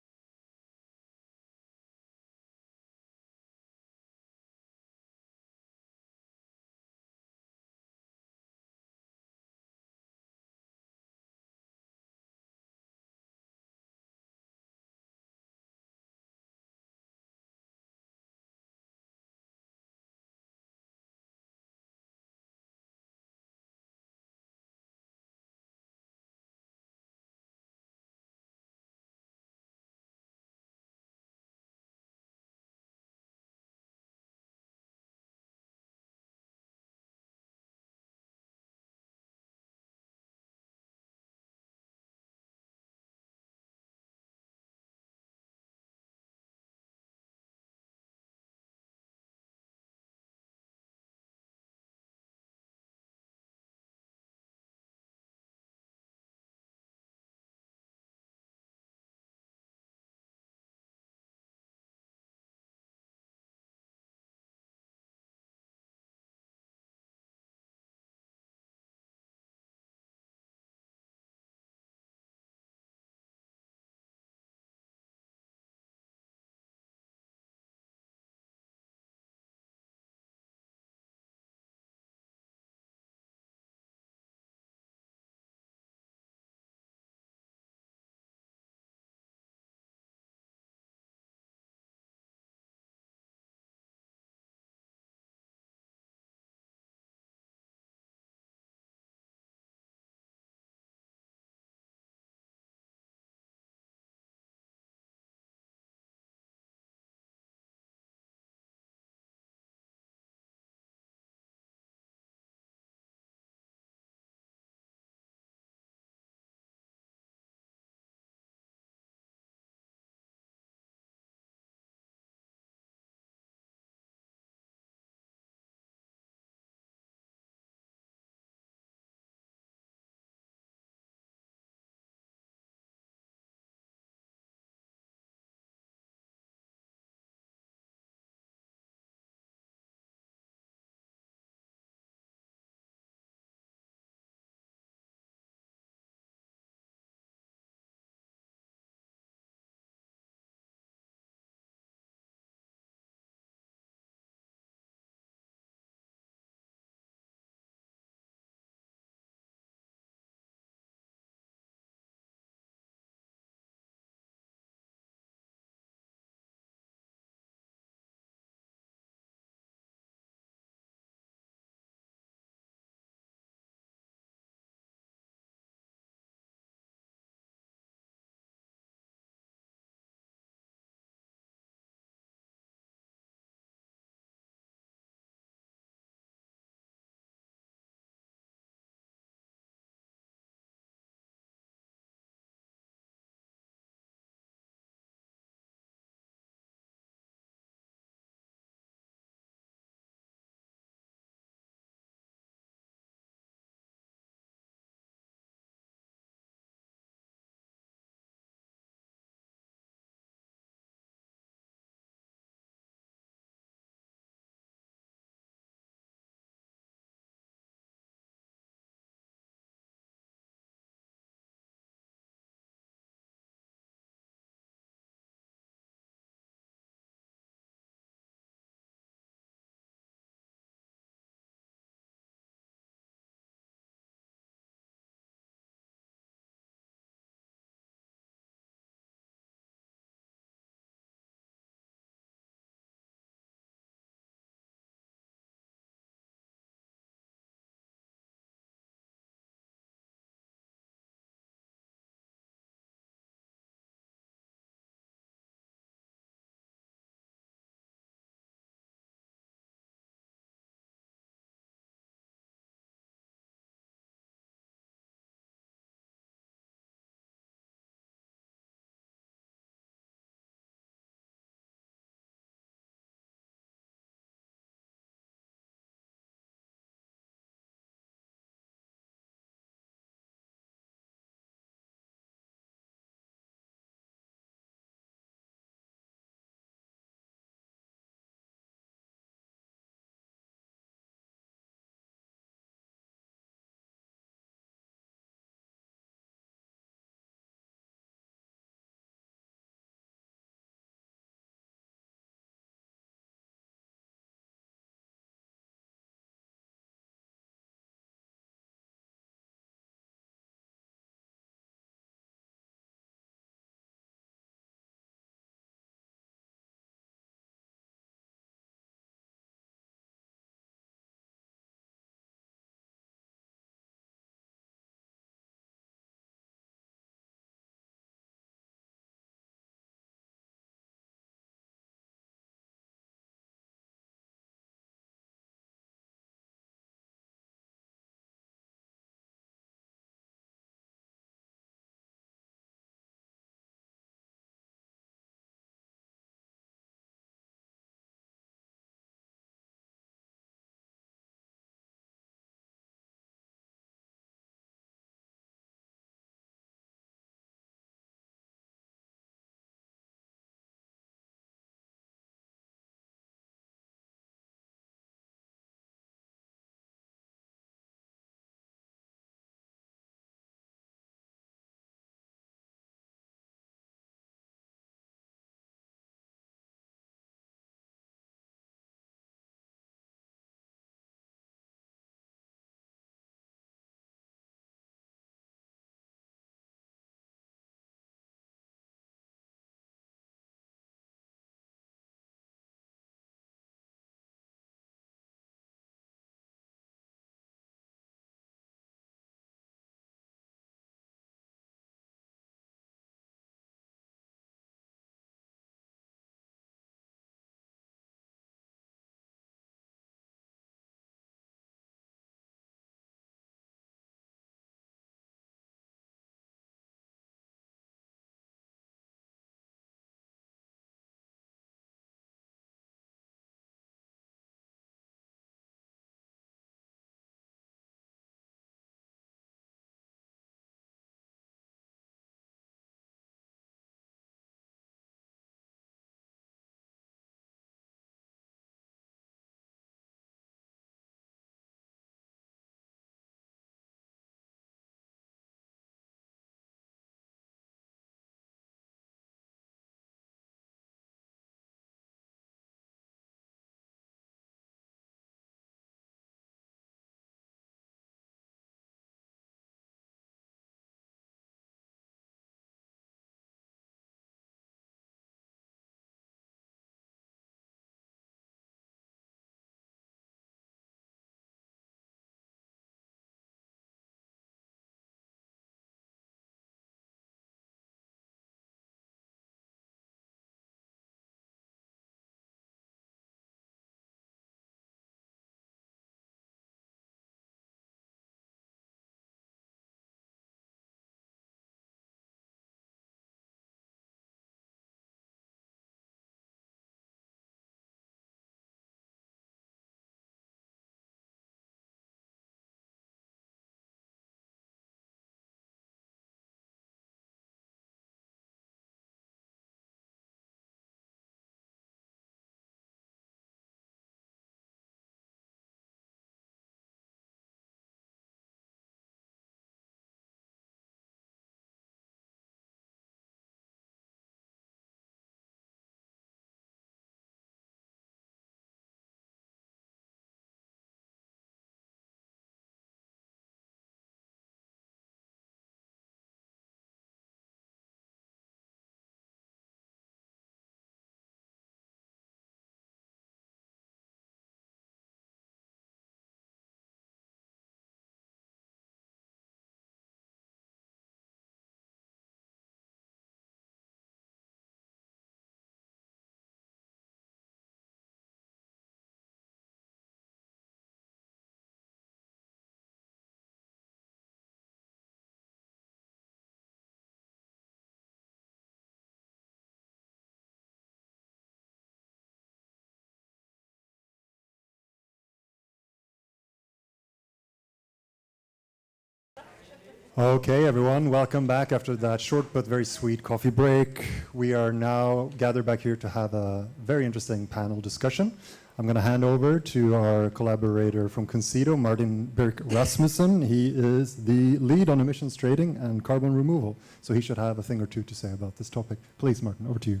Okay, everyone, welcome back after that short but very sweet coffee break. We are now gathered back here to have a very interesting panel discussion. I'm going to hand over to our collaborator from Concito, Martin Birk Rasmussen. He is the lead on emissions trading and carbon removal, so he should have a thing or two to say about this topic. Please, Martin, over to you.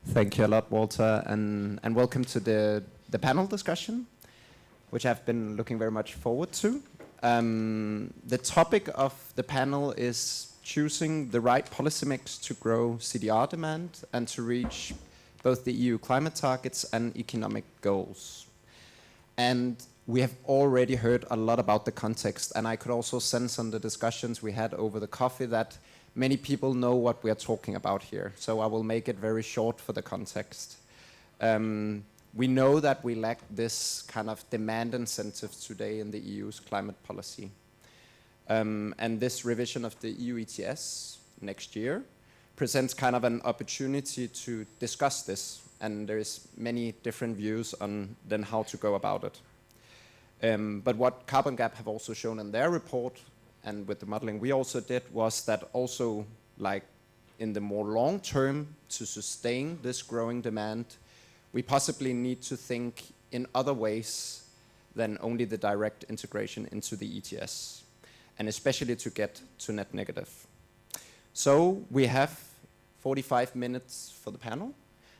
Thank you a lot, Walter, and welcome to the panel discussion, which I've been looking very much forward to. The topic of the panel is choosing the right policy mix to grow CDR demand and to reach both the EU climate targets and economic goals. And we have already heard a lot about the context, and I could also sense on the discussions we had over the coffee that many people know what we are talking about here. So I will make it very short for the context. We know that we lack this kind of demand incentives today in the EU's climate policy. And this revision of the EU ETS next year presents kind of an opportunity to discuss this. And there's many different views on then how to go about it. But what Carbon Gap have also shown in their report, and with the modeling we also did, was that also like in the more long term, to sustain this growing demand, we possibly need to think in other ways than only the direct integration into the ETS, and especially to get to net negative. So we have 45 minutes for the panel,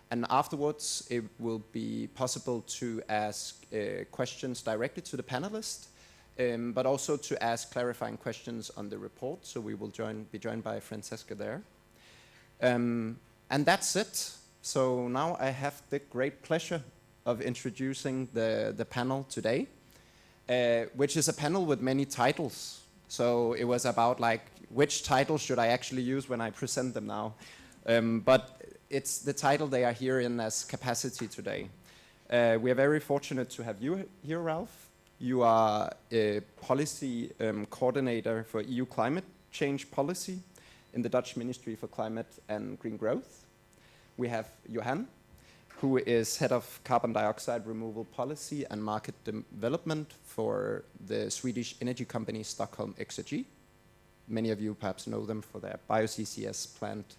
and afterwards it will be possible to ask questions directly to the panelists, but also to ask clarifying questions on the report. So we will be joined by Francesca there. And that's it. So now I have the great pleasure of introducing the panel today, which is a panel with many titles. So it was about like, which title should I actually use when I present them now? But it's the title they are here in as capacity today. We are very fortunate to have you here, Ralph. You are a policy coordinator for EU climate change policy in the Dutch Ministry for Climate and Green Growth. We have Johan, who is head of carbon dioxide removal policy and market development for the Swedish energy company Stockholm Exergi. Many of you perhaps know them for their bio-CCS plant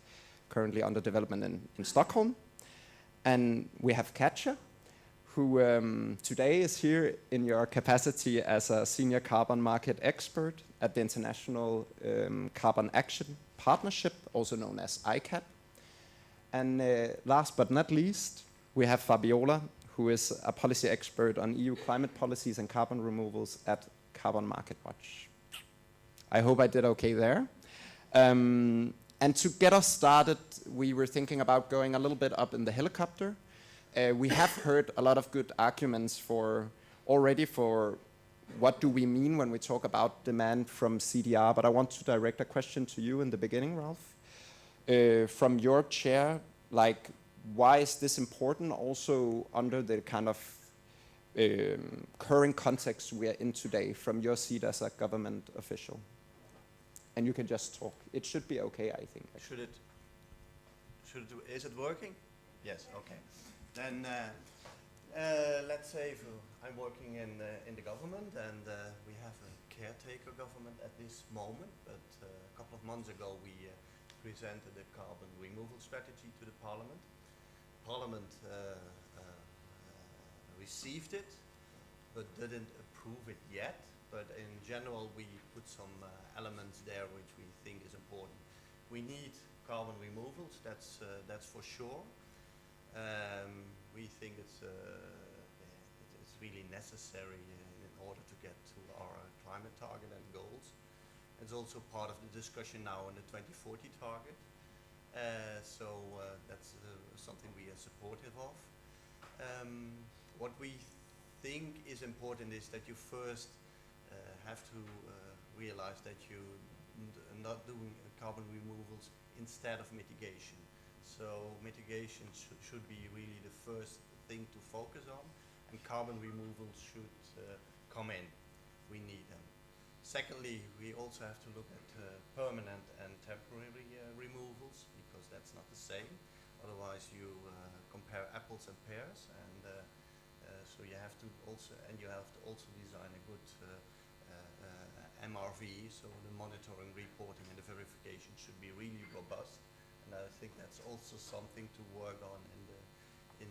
currently under development in Stockholm. And we have Katja, who today is here in your capacity as a senior carbon market expert at the International Carbon Action Partnership, also known as ICAP. And last but not least, we have Fabiola, who is a policy expert on EU climate policies and carbon removals at Carbon Market Watch. I hope I did okay there. And to get us started, we were thinking about going a little bit up in the helicopter. We have heard a lot of good arguments already for what do we mean when we talk about demand from CDR, but I want to direct a question to you in the beginning, Ralph. From your chair, like, why is this important also under the kind of current context we are in today from your seat as a government official? And you can just talk. It should be okay, I think. Is it working? Yes, okay. Then let's say I'm working in the government, and we have a caretaker government at this moment, but a couple of months ago we presented a carbon removal strategy to the Parliament. Parliament received it, but didn't approve it yet. But in general, we put some elements there which we think is important. We need carbon removals, that's for sure. We think it's really necessary in order to get to our climate target and goals. It's also part of the discussion now on the 2040 target. So that's something we are supportive of. What we think is important is that you first have to realize that you're not doing carbon removals instead of mitigation. So mitigation should be really the first thing to focus on, and carbon removals should come in. We need them. Secondly, we also have to look at permanent and temporary removals, because that's not the same. Otherwise you compare apples and pears, and so you have to also design a good MRV, so the monitoring, reporting, and the verification should be really robust. And I think that's also something to work on in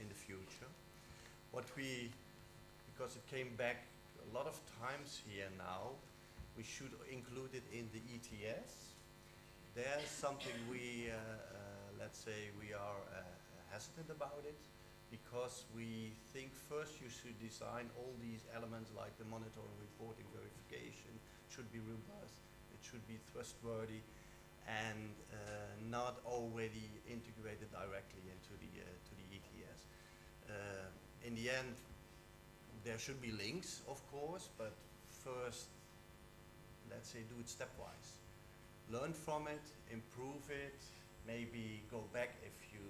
the future. Because it came back a lot of times here now, we should include it in the ETS. There's something let's say we are hesitant about it, because we think first you should design all these elements like the monitoring, reporting, verification, should be robust, it should be trustworthy, and not already integrated directly into the ETS. In the end, there should be links, of course, but first, let's say, do it stepwise. Learn from it, improve it, maybe go back if you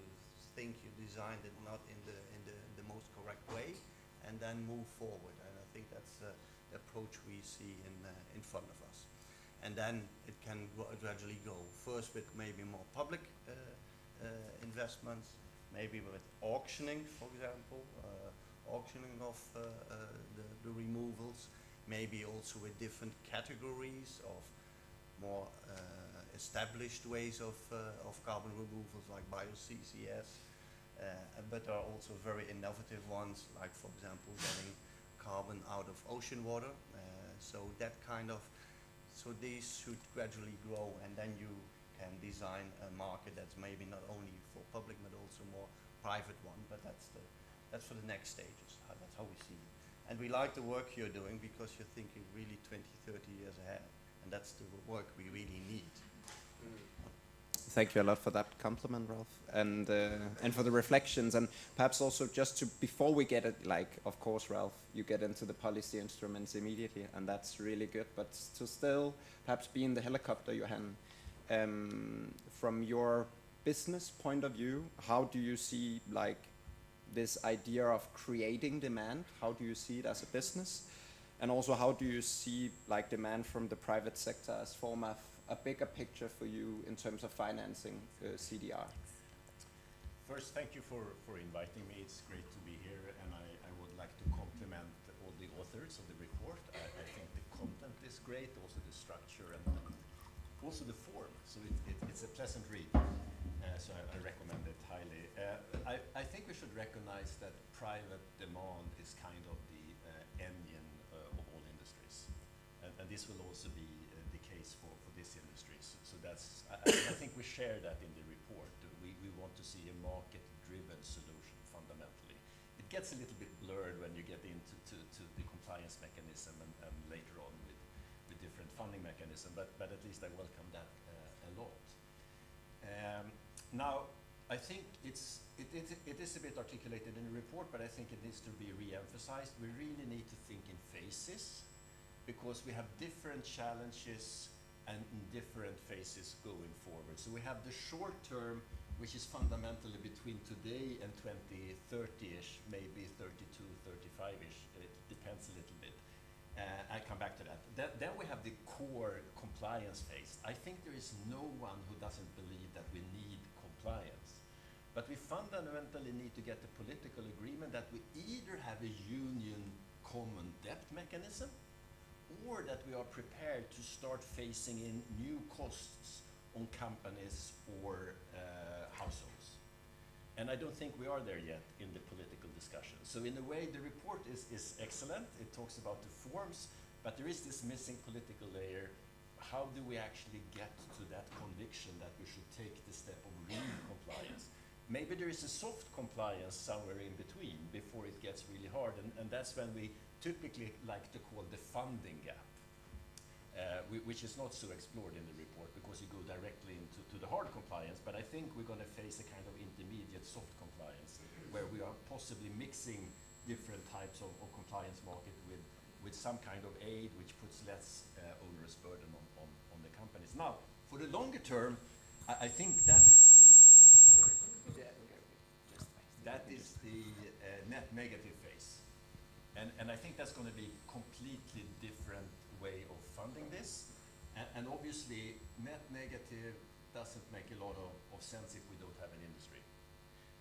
think you designed it not in the most correct way, and then move forward. And I think that's the approach we see in front of us. And then it can gradually go. First with maybe more public investments, maybe with auctioning, for example, auctioning of the removals, maybe also with different categories of more established ways of carbon removals like bio-CCS, but there are also very innovative ones, like for example getting carbon out of ocean water. So these should gradually grow, and then you can design a market that's maybe not only for public but also more private one. But that's for the next stages. That's how we see it. And we like the work you're doing because you're thinking really 20, 30 years ahead. And that's the work we really need. Thank you a lot for that compliment, Ralph, and for the reflections, and perhaps also just to, before we get it, like, of course, Ralph, you get into the policy instruments immediately, and that's really good, but to still perhaps be in the helicopter, Johan, from your business point of view, how do you see, like, this idea of creating demand? How do you see it as a business? And also, how do you see, like, demand from the private sector as form of a bigger picture for you in terms of financing CDR? First, thank you for inviting me. It's great to be here, and I would like to compliment all the authors of the report. I think the content is great, also the structure, and also the form. So it's a pleasant read. So I recommend it highly. I think we should recognize that private demand is kind of the engine of all industries, and this will also be the case for this industry. So that's I think we share that in the report. We want to see a market-driven solution fundamentally. It gets a little bit blurred when you get into the compliance mechanism and later on with different funding mechanism, but at least I welcome that a lot. Now, I think it is a bit articulated in the report, but I think it needs to be re-emphasized. We really need to think in phases, because we have different challenges and different phases going forward. So we have the short term, which is fundamentally between today and 2030-ish, maybe 32, 35-ish, it depends a little bit. I come back to that. Then we have the core compliance phase. I think there is no one who doesn't believe that we need compliance. But we fundamentally need to get the political agreement that we either have a union common debt mechanism, or that we are prepared to start phasing in new costs on companies or households. And I don't think we are there yet in the political discussion. So in a way, the report is excellent. It talks about the forms, but there is this missing political layer. How do we actually get to that conviction that we should take the step of real compliance? Maybe there is a soft compliance somewhere in between before it gets really hard, and that's when we typically like to call the funding gap, which is not so explored in the report because you go directly into the hard compliance. But I think we're going to face a kind of intermediate soft compliance where we are possibly mixing different types of compliance market with some kind of aid which puts less onerous burden on the companies. Now, for the longer term, I think that is the net negative phase. And I think that's going to be a completely different way of funding this. And obviously, net negative doesn't make a lot of sense if we don't have an industry.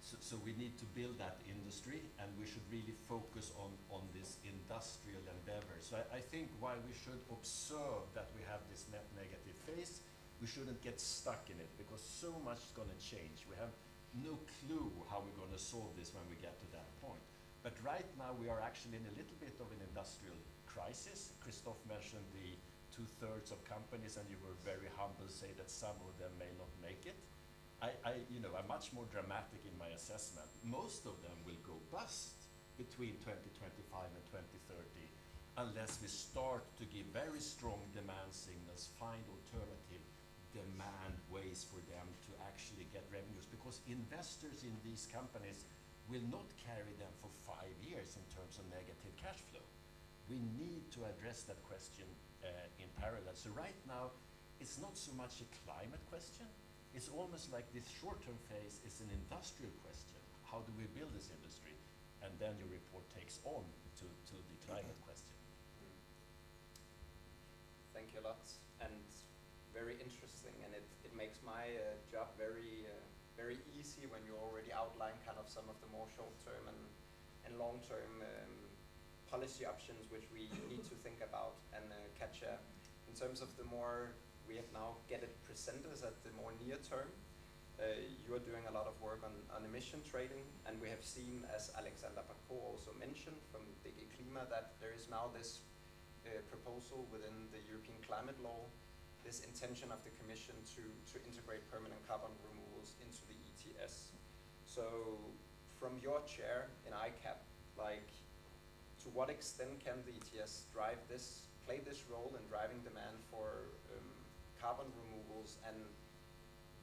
So we need to build that industry, and we should really focus on this industrial endeavor. So I think while we should observe that we have this net negative phase, we shouldn't get stuck in it, because so much is going to change. We have no clue how we're going to solve this when we get to that point. But right now we are actually in a little bit of an industrial crisis. Christoph mentioned the 2/3 of companies, and you were very humble to say that some of them may not make it. I'm much more dramatic in my assessment. Most of them will go bust between 2025 and 2030 unless we start to give very strong demand signals, find alternative demand ways for them to actually get revenues, because investors in these companies will not carry them for 5 years in terms of negative cash flow. We need to address that question in parallel. So right now, it's not so much a climate question. It's almost like this short-term phase is an industrial question. How do we build this industry? And then your report takes on to the climate question. Thank you a lot, and very interesting, and it makes my job very very easy when you already outline kind of some of the more short-term and long-term policy options which we need to think about and catch up. In terms of the more, we have now get it presented as at the more near term. You are doing a lot of work on emission trading, and we have seen, as Alexander Paco also mentioned from DG Klima, that there is now this proposal within the European climate law, this intention of the Commission to integrate permanent carbon removals into the ETS. So from your chair in ICAP, like, to what extent can the ETS play this role in driving demand for carbon removals, and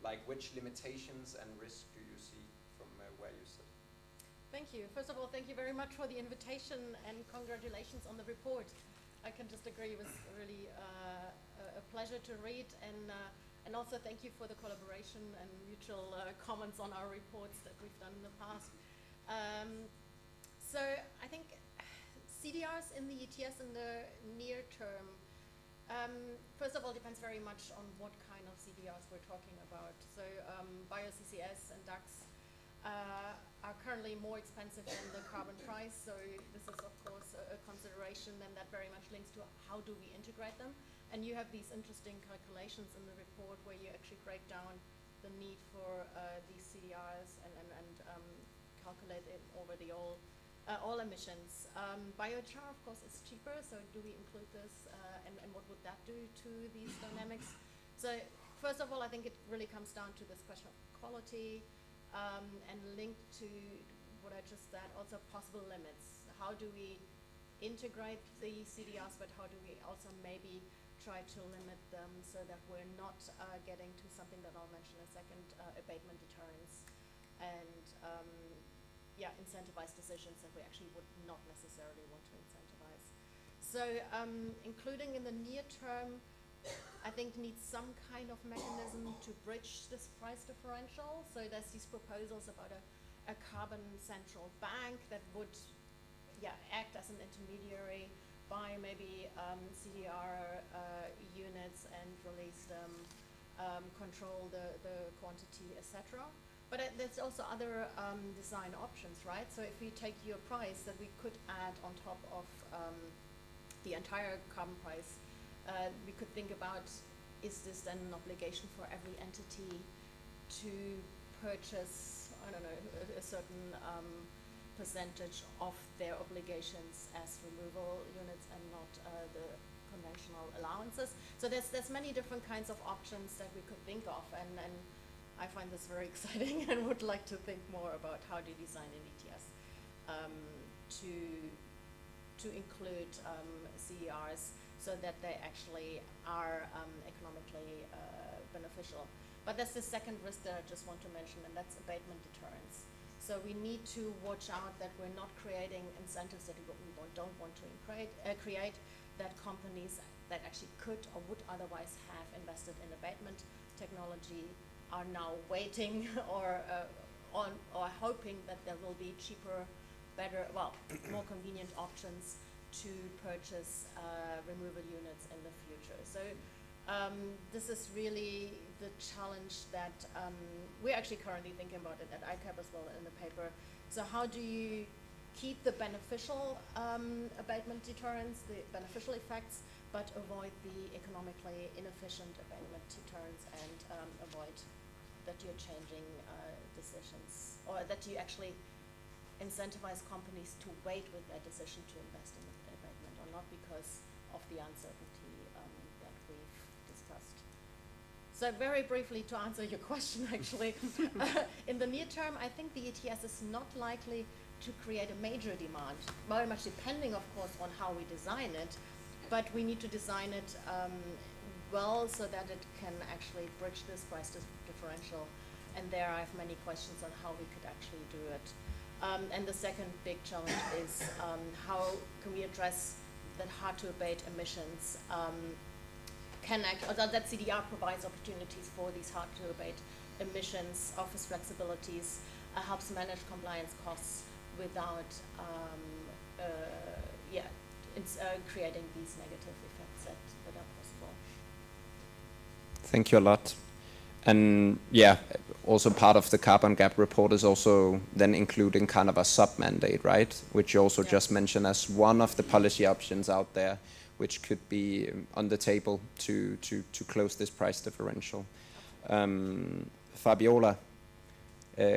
like which limitations and risks do you see from where you sit? Thank you. First of all, thank you very much for the invitation, and congratulations on the report. I can just agree, it was really a pleasure to read, and also thank you for the collaboration and mutual comments on our reports that we've done in the past. So I think CDRs in the ETS in the near term, first of all, depends very much on what kind of CDRs we're talking about. So bio-CCS and DAX are currently more expensive than the carbon price, so this is of course a consideration, and that very much links to how do we integrate them. And you have these interesting calculations in the report where you actually break down the need for these CDRs and calculate it over the all emissions. Biochar, of course, is cheaper, so do we include this, and what would that do to these dynamics? So first of all, I think it really comes down to this question of quality, and linked to what I just said, also possible limits. How do we integrate the CDRs, but how do we also maybe try to limit them so that we're not getting to something that I'll mention in a second, abatement deterrence, and incentivize decisions that we actually would not necessarily want to incentivize. So including in the near term, I think needs some kind of mechanism to bridge this price differential. So there's these proposals about a carbon central bank that would act as an intermediary, buy maybe CDR units and release them, control the quantity, etc. But there's also other design options, right? So if we take your price that we could add on top of the entire carbon price, we could think about, is this then an obligation for every entity to purchase, I don't know, a certain percentage of their obligations as removal units and not the conventional allowances? So there's many different kinds of options that we could think of, and I find this very exciting and would like to think more about how to design an ETS to include CERs so that they actually are economically beneficial. But there's the second risk that I just want to mention, and that's abatement deterrence. So we need to watch out that we're not creating incentives that we don't want to create, that companies that actually could or would otherwise have invested in abatement technology are now waiting or hoping that there will be cheaper, better, more convenient options to purchase removal units in the future. So this is really the challenge that we're actually currently thinking about it at ICAP as well in the paper. So how do you keep the beneficial abatement deterrence, the beneficial effects, but avoid the economically inefficient abatement deterrence and avoid that you're changing decisions, or that you actually incentivize companies to wait with their decision to invest in abatement, or not because of the uncertainty that we've discussed. So very briefly to answer your question, actually, in the near term, I think the ETS is not likely to create a major demand, very much depending, of course, on how we design it, but we need to design it well so that it can actually bridge this price differential. And there I have many questions on how we could actually do it. And the second big challenge is how can we address that hard to abate emissions that CDR provides opportunities for these hard to abate emissions, offers flexibilities, helps manage compliance costs without creating these negative effects that are possible. Thank you a lot. And yeah, also part of the carbon gap report is also then including kind of a sub-mandate, right? Which you also just mentioned as one of the policy options out there, which could be on the table to close this price differential. Fabiola,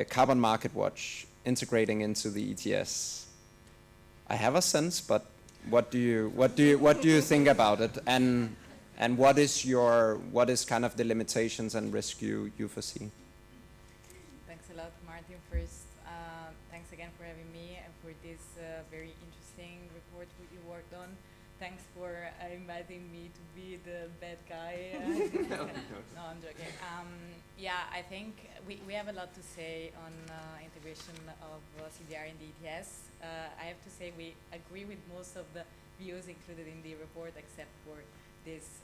Carbon Market Watch, integrating into the ETS. I have a sense, but what do you think about it? And what is kind of the limitations and risk you foresee? Thanks a lot, Martin. First, thanks again for having me and for this very interesting report you worked on. Thanks for inviting me to be the bad guy. No, I'm joking. Yeah, I think we have a lot to say on integration of CDR in the ETS. I have to say we agree with most of the views included in the report, except for this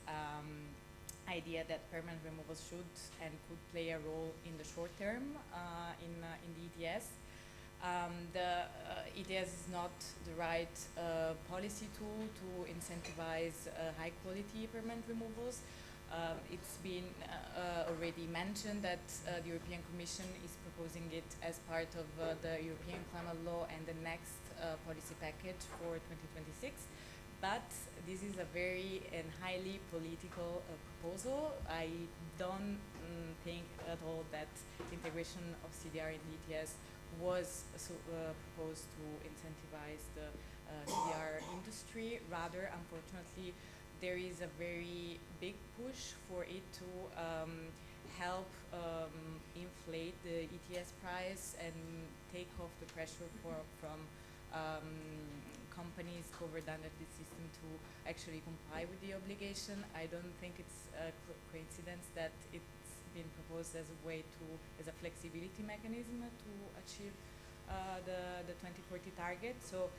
idea that permanent removals should and could play a role in the short term in the ETS. The ETS is not the right policy tool to incentivize high quality permanent removals. It's been already mentioned that the European Commission is proposing it as part of the European climate law and the next policy package for 2026. But this is a very and highly political proposal. I don't think at all that integration of CDR in the ETS was proposed to incentivize the CDR industry. Rather, unfortunately, there is a very big push for it to help inflate the ETS price and take off the pressure from companies covered under the system to actually comply with the obligation. I don't think it's a coincidence that it's been proposed as a way as a flexibility mechanism to achieve the 2040 target. So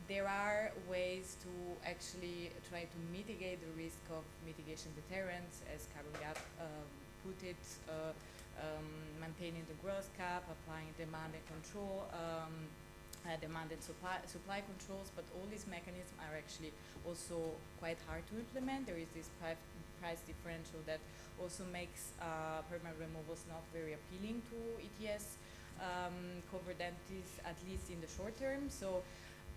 there are ways to actually try to mitigate the risk of mitigation deterrence, as Carbon Gap put it, maintaining the gross cap, applying demand and control, demand and supply controls, but all these mechanisms are actually also quite hard to implement. There is this price differential that also makes permanent removals not very appealing to ETS covered entities, at least in the short term. So,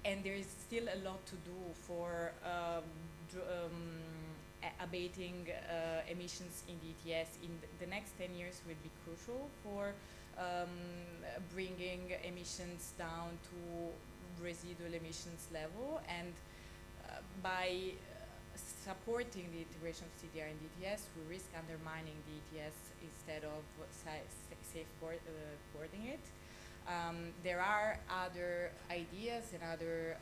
and there is still a lot to do for abating emissions in the ETS. In the next 10 years will be crucial for bringing emissions down to residual emissions level, and by supporting the integration of CDR in the ETS, we risk undermining the ETS instead of safeguarding it. There are other ideas and other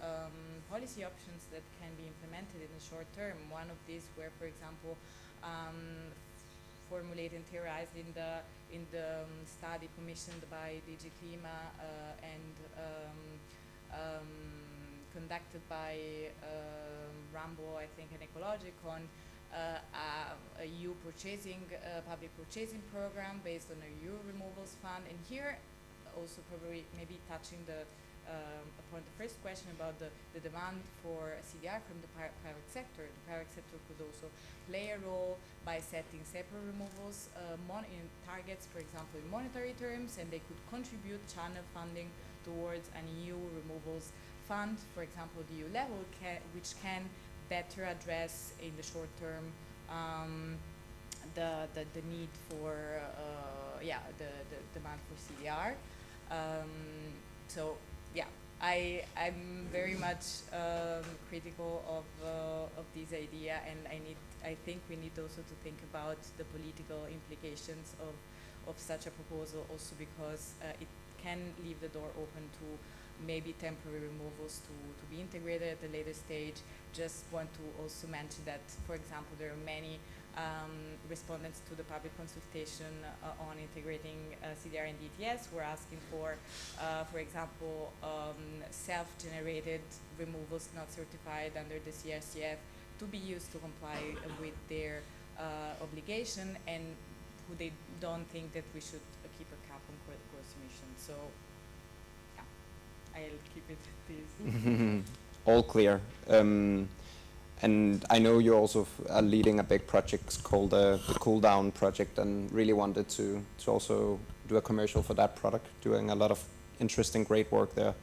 policy options that can be implemented in the short term. One of these were, for example, formulated and theorized in the study commissioned by DG Klima and conducted by Rambo, I think, and Ecologicon, a EU public purchasing program based on a EU removals fund. And here also probably maybe touching the upon the first question about the demand for CDR from the private sector. The private sector could also play a role by setting separate removals in targets, for example, in monetary terms, and they could contribute channel funding towards an EU removals fund, for example, the EU level, which can better address in the short term the need for the demand for CDR. So yeah, I'm very much critical of this idea, and I think we need also to think about the political implications of such a proposal, also because it can leave the door open to maybe temporary removals to be integrated at a later stage. Just want to also mention that, for example, there are many respondents to the public consultation on integrating CDR and DTS who are asking for example, self-generated removals not certified under the CRCF to be used to comply with their obligation, and who they don't think that we should keep a cap on gross emissions. So yeah, I'll keep it at this. All clear. And I know you also are leading a big project called the Cool Down project, and really wanted to also do a commercial for that product, doing a lot of interesting, great work there.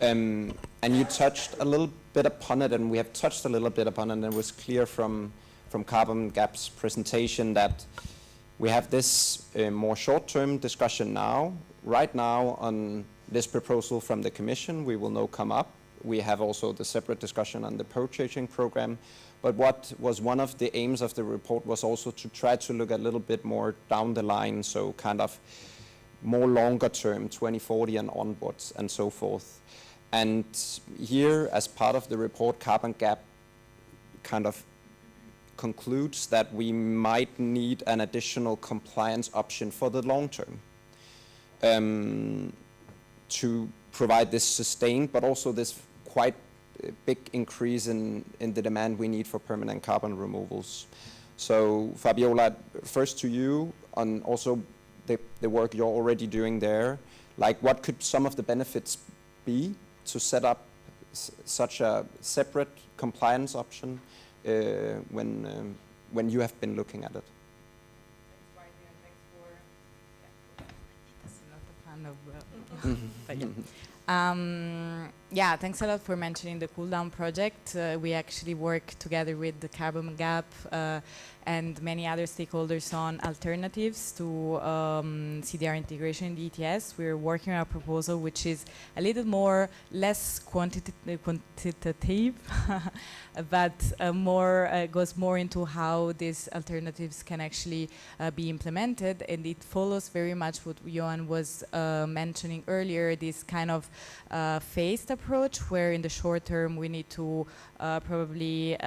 And you touched a little bit upon it, and we have touched a little bit upon it, and it was clear from Carbon Gap's presentation that we have this more short-term discussion now. Right now on this proposal from the Commission, we will know come up. We have also the separate discussion on the purchasing program. But what was one of the aims of the report was also to try to look a little bit more down the line, so kind of more longer term, 2040 and onwards and so forth. And here, as part of the report, Carbon Gap kind of concludes that we might need an additional compliance option for the long term to provide this sustained, but also this quite big increase in the demand we need for permanent carbon removals. So Fabiola, first to you on also the work you're already doing there. Like, what could some of the benefits be to set up such a separate compliance option when you have been looking at it? Thanks, Martin, and thanks for that's not a fan of but yeah. Thanks a lot for mentioning the Cool Down project. We actually work together with the Carbon Gap and many other stakeholders on alternatives to CDR integration in the ETS. We're working on a proposal which is a little more less quantitative, but goes more into how these alternatives can actually be implemented, and it follows very much what Johan was mentioning earlier, this kind of phased approach, where in the short term we need to probably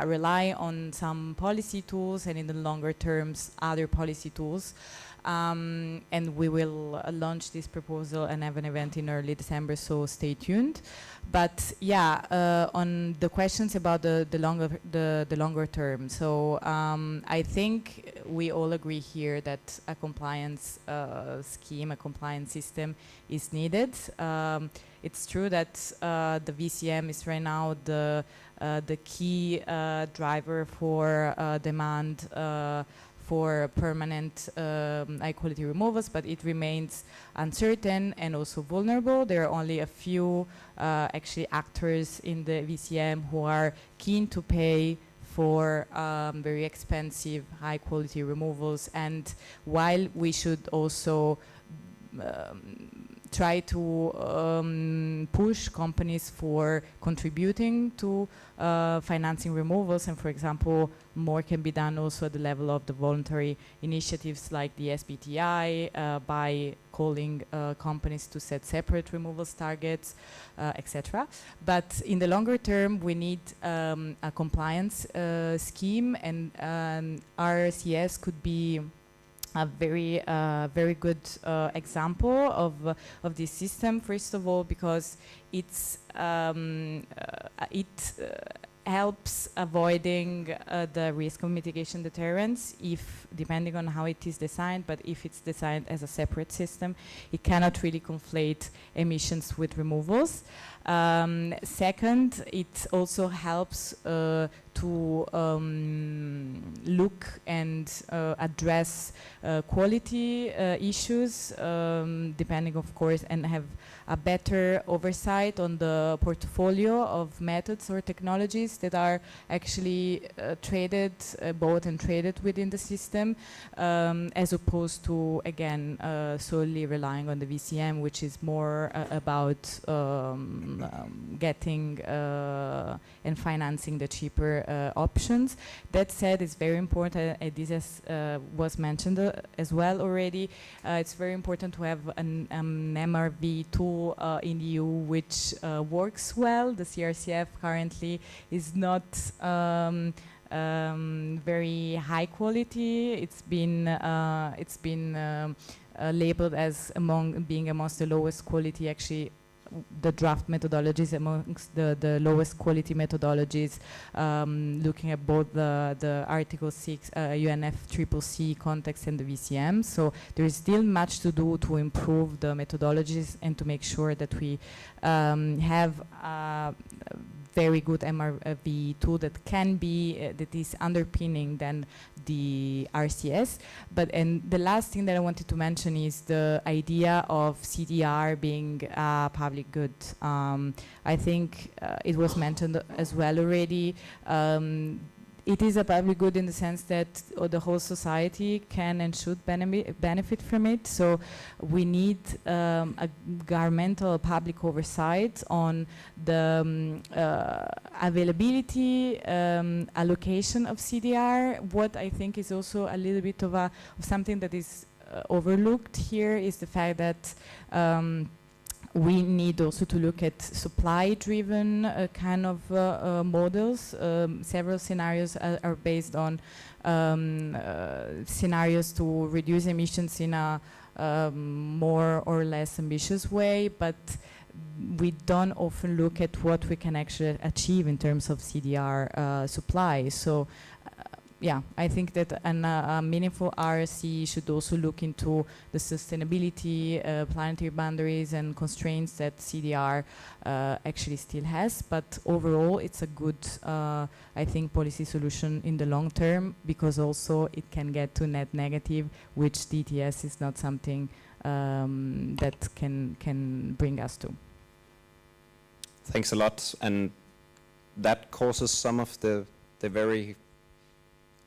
rely on some policy tools, and in the longer terms other policy tools. And we will launch this proposal and have an event in early December, so stay tuned. But yeah, on the questions about the longer term, so I think we all agree here that a compliance scheme, a compliance system is needed. It's true that the VCM is right now the key driver for demand for permanent high quality removals, but it remains uncertain and also vulnerable. There are only a few actually actors in the VCM who are keen to pay for very expensive high quality removals, and while we should also try to push companies for contributing to financing removals, and for example more can be done also at the level of the voluntary initiatives like the SBTI by calling companies to set separate removals targets, etc. But in the longer term we need a compliance scheme, and RCS could be a very good example of this system. First of all, because helps avoiding the risk of mitigation deterrence if, depending on how it is designed, but if it's designed as a separate system, it cannot really conflate emissions with removals. Second, it also helps to look and address quality issues, depending, of course, and have a better oversight on the portfolio of methods or technologies that are actually traded, bought and traded within the system, as opposed to, again, solely relying on the VCM, which is more about getting and financing the cheaper options. That said, it's very important, this was mentioned as well already, it's very important to have an MRV tool in the EU which works well. The CRCF currently is not very high quality. It's been labeled as being amongst the lowest quality, actually the draft methodologies amongst the lowest quality methodologies, looking at both the Article 6 UNFCCC context and the VCM. So there is still much to do to improve the methodologies and to make sure that we have a very good MRV tool that can be, that is underpinning then the RCS. And the last thing that I wanted to mention is the idea of CDR being a public good. I think it was mentioned as well already. It is a public good in the sense that the whole society can and should benefit from it. So we need a governmental public oversight on the availability, allocation of CDR. What I think is also a little bit of something that is overlooked here is the fact that we need also to look at supply-driven kind of models. Several scenarios are based on scenarios to reduce emissions in a more or less ambitious way, but we don't often look at what we can actually achieve in terms of CDR supply. So yeah, I think that a meaningful RSC should also look into the sustainability, planetary boundaries and constraints that CDR actually still has. But overall, it's a good, I think, policy solution in the long term, because also it can get to net negative, which DTS is not something that can bring us to. Thanks a lot. And that causes some of the very,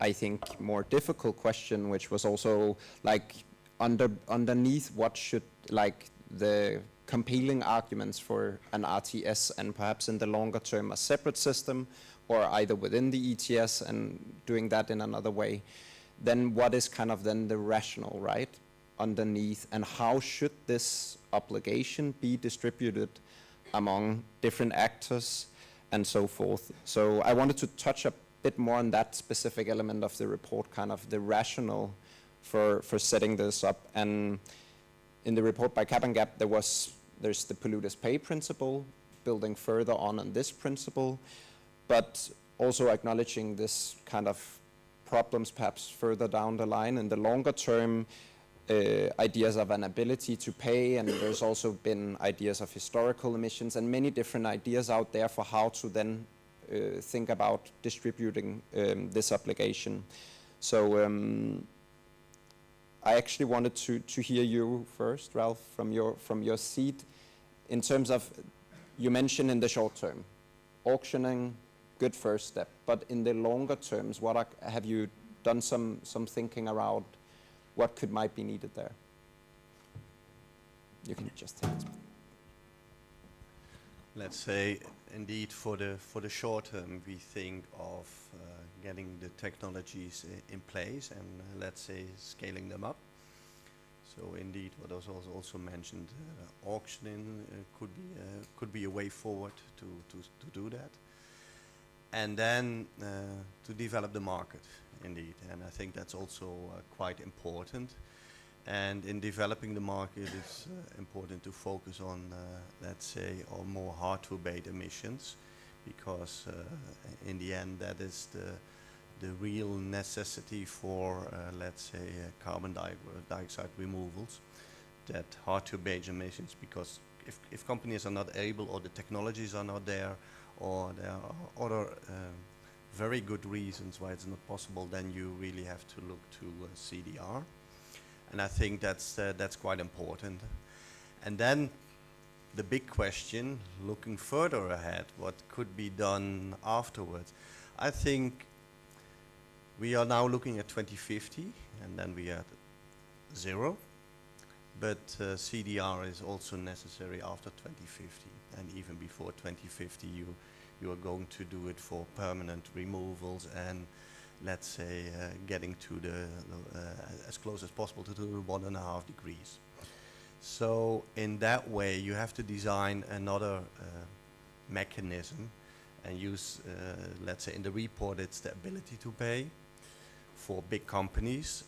I think, more difficult question, which was also like underneath what should, like, the compelling arguments for an RTS and perhaps in the longer term a separate system, or either within the ETS and doing that in another way. Then what is kind of then the rationale, right, underneath, and how should this obligation be distributed among different actors and so forth? So I wanted to touch a bit more on that specific element of the report, kind of the rationale for setting this up. And in the report by Cap and Gap, there's the polluters pay principle, building further on this principle, but also acknowledging this kind of problems perhaps further down the line in the longer term, ideas of an ability to pay, and there's also been ideas of historical emissions and many different ideas out there for how to then think about distributing this obligation. So I actually wanted to hear you first, Ralph, from your seat, in terms of, you mentioned in the short term, auctioning, good first step, but in the longer terms, have you done some thinking around what might be needed there? You can just take it. Let's say, indeed, for the short term, we think of getting the technologies in place and, let's say, scaling them up. So indeed, what was also mentioned, auctioning could be a way forward to do that, and then to develop the market, indeed. And I think that's also quite important. And in developing the market, it's important to focus on, let's say, on more hard-to-abate emissions, because in the end that is the real necessity for, let's say, carbon dioxide removals, that hard-to-abate emissions, because if companies are not able, or the technologies are not there, or there are other very good reasons why it's not possible, then you really have to look to CDR. And I think that's quite important. And then the big question, looking further ahead, what could be done afterwards? I think we are now looking at 2050, and then we are at 0. But CDR is also necessary after 2050, and even before 2050, you are going to do it for permanent removals, and let's say getting to the as close as possible to the 1.5 degrees. So in that way, you have to design another mechanism and use, let's say in the report, it's the ability to pay for big companies.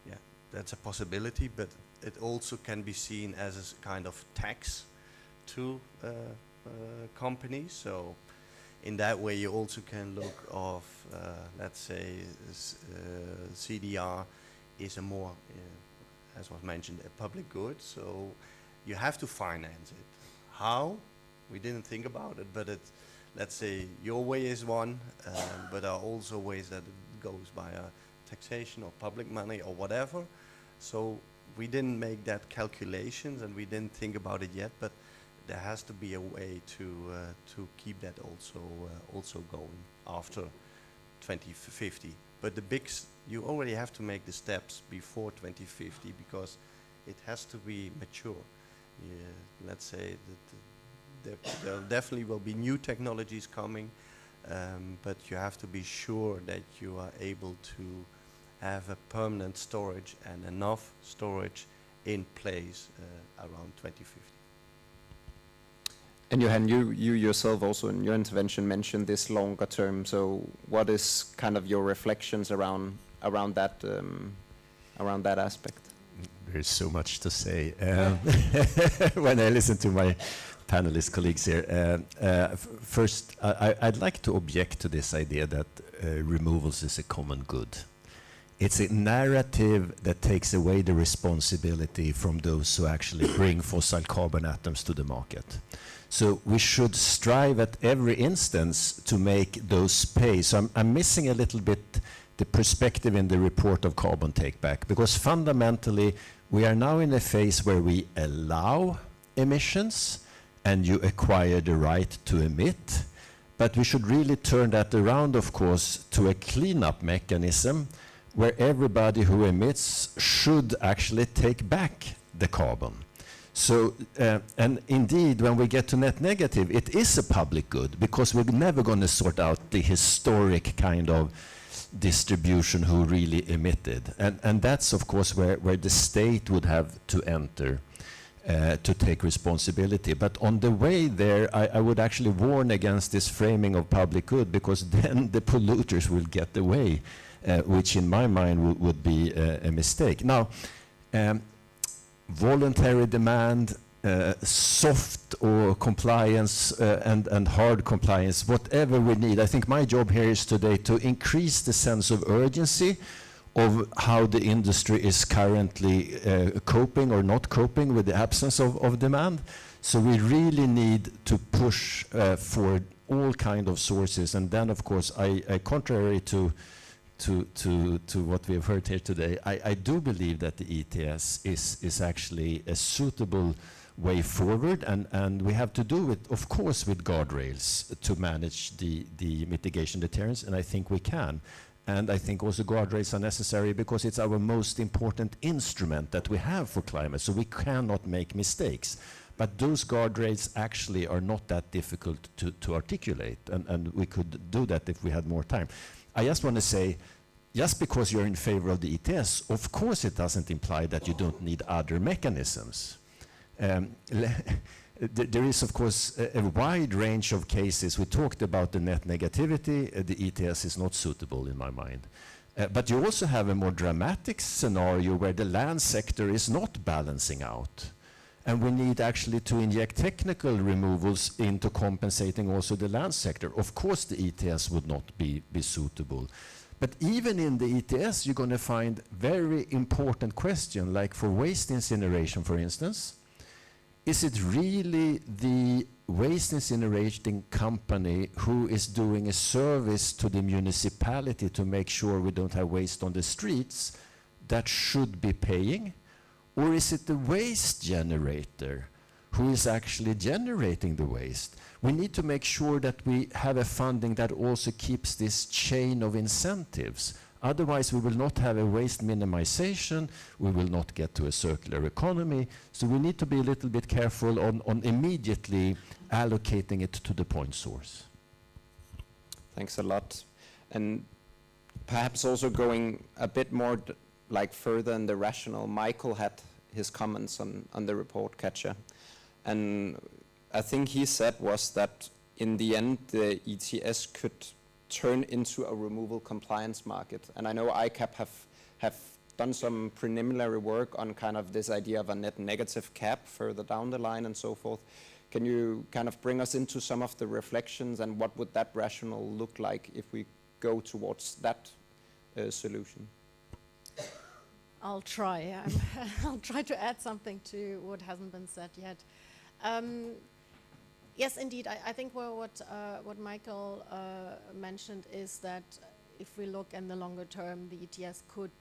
Yeah, that's a possibility, but it also can be seen as a kind of tax to companies. So in that way, you also can look of, let's say, CDR is a more, as was mentioned, a public good. So you have to finance it. How? We didn't think about it, but it, let's say your way is one, but there are also ways that it goes via taxation or public money or whatever. So we didn't make that calculations and we didn't think about it yet, but there has to be a way to keep that also going after 2050. But the big, you already have to make the steps before 2050 because it has to be mature. Yeah, let's say that there definitely will be new technologies coming, but you have to be sure that you are able to have a permanent storage and enough storage in place around 2050. And Johan, you yourself also in your intervention mentioned this longer term. So what is kind of your reflections around that aspect? There's so much to say when I listen to my panelist colleagues here. First, I'd like to object to this idea that removals is a common good. It's a narrative that takes away the responsibility from those who actually bring fossil carbon atoms to the market. So we should strive at every instance to make those pay. So I'm missing a little bit the perspective in the report of carbon take-back, because fundamentally we are now in a phase where we allow emissions and you acquire the right to emit, but we should really turn that around, of course, to a cleanup mechanism where everybody who emits should actually take back the carbon. So, and indeed, when we get to net negative, it is a public good because we're never going to sort out the historic kind of distribution who really emitted. And that's, of course, where the state would have to enter to take responsibility. But on the way there, I would actually warn against this framing of public good, because then the polluters will get away, which in my mind would be a mistake. Now, voluntary demand, soft or compliance and hard compliance, whatever we need. I think my job here is today to increase the sense of urgency of how the industry is currently coping or not coping with the absence of demand. So we really need to push for all kind of sources. And then, of course, contrary to what we have heard here today, I do believe that the ETS is actually a suitable way forward, and we have to do it, of course, with guardrails to manage the mitigation deterrence, and I think we can. And I think also guardrails are necessary because it's our most important instrument that we have for climate, so we cannot make mistakes. But those guardrails actually are not that difficult to articulate, and we could do that if we had more time. I just want to say, just because you're in favor of the ETS, of course it doesn't imply that you don't need other mechanisms. There is, of course, a wide range of cases. We talked about the net negativity. The ETS is not suitable in my mind. But you also have a more dramatic scenario where the land sector is not balancing out. And we need actually to inject technical removals into compensating also the land sector. Of course, the ETS would not be suitable. But even in the ETS, you're going to find very important question, like for waste incineration, for instance. Is it really the waste incinerating company who is doing a service to the municipality to make sure we don't have waste on the streets that should be paying? Or is it the waste generator who is actually generating the waste? We need to make sure that we have a funding that also keeps this chain of incentives. Otherwise, we will not have a waste minimization, we will not get to a circular economy. So we need to be a little bit careful on immediately allocating it to the point source. Thanks a lot. And perhaps also going a bit more like further in the rationale, Michael had his comments on the report, Katja. And I think he said was that in the end, the ETS could turn into a removal compliance market. And I know ICAP have done some preliminary work on kind of this idea of a net negative cap further down the line and so forth. Can you kind of bring us into some of the reflections and what would that rationale look like if we go towards that solution? I'll try. I'll try to add something to what hasn't been said yet. Yes, indeed. I think what Michael mentioned is that if we look in the longer term, the ETS could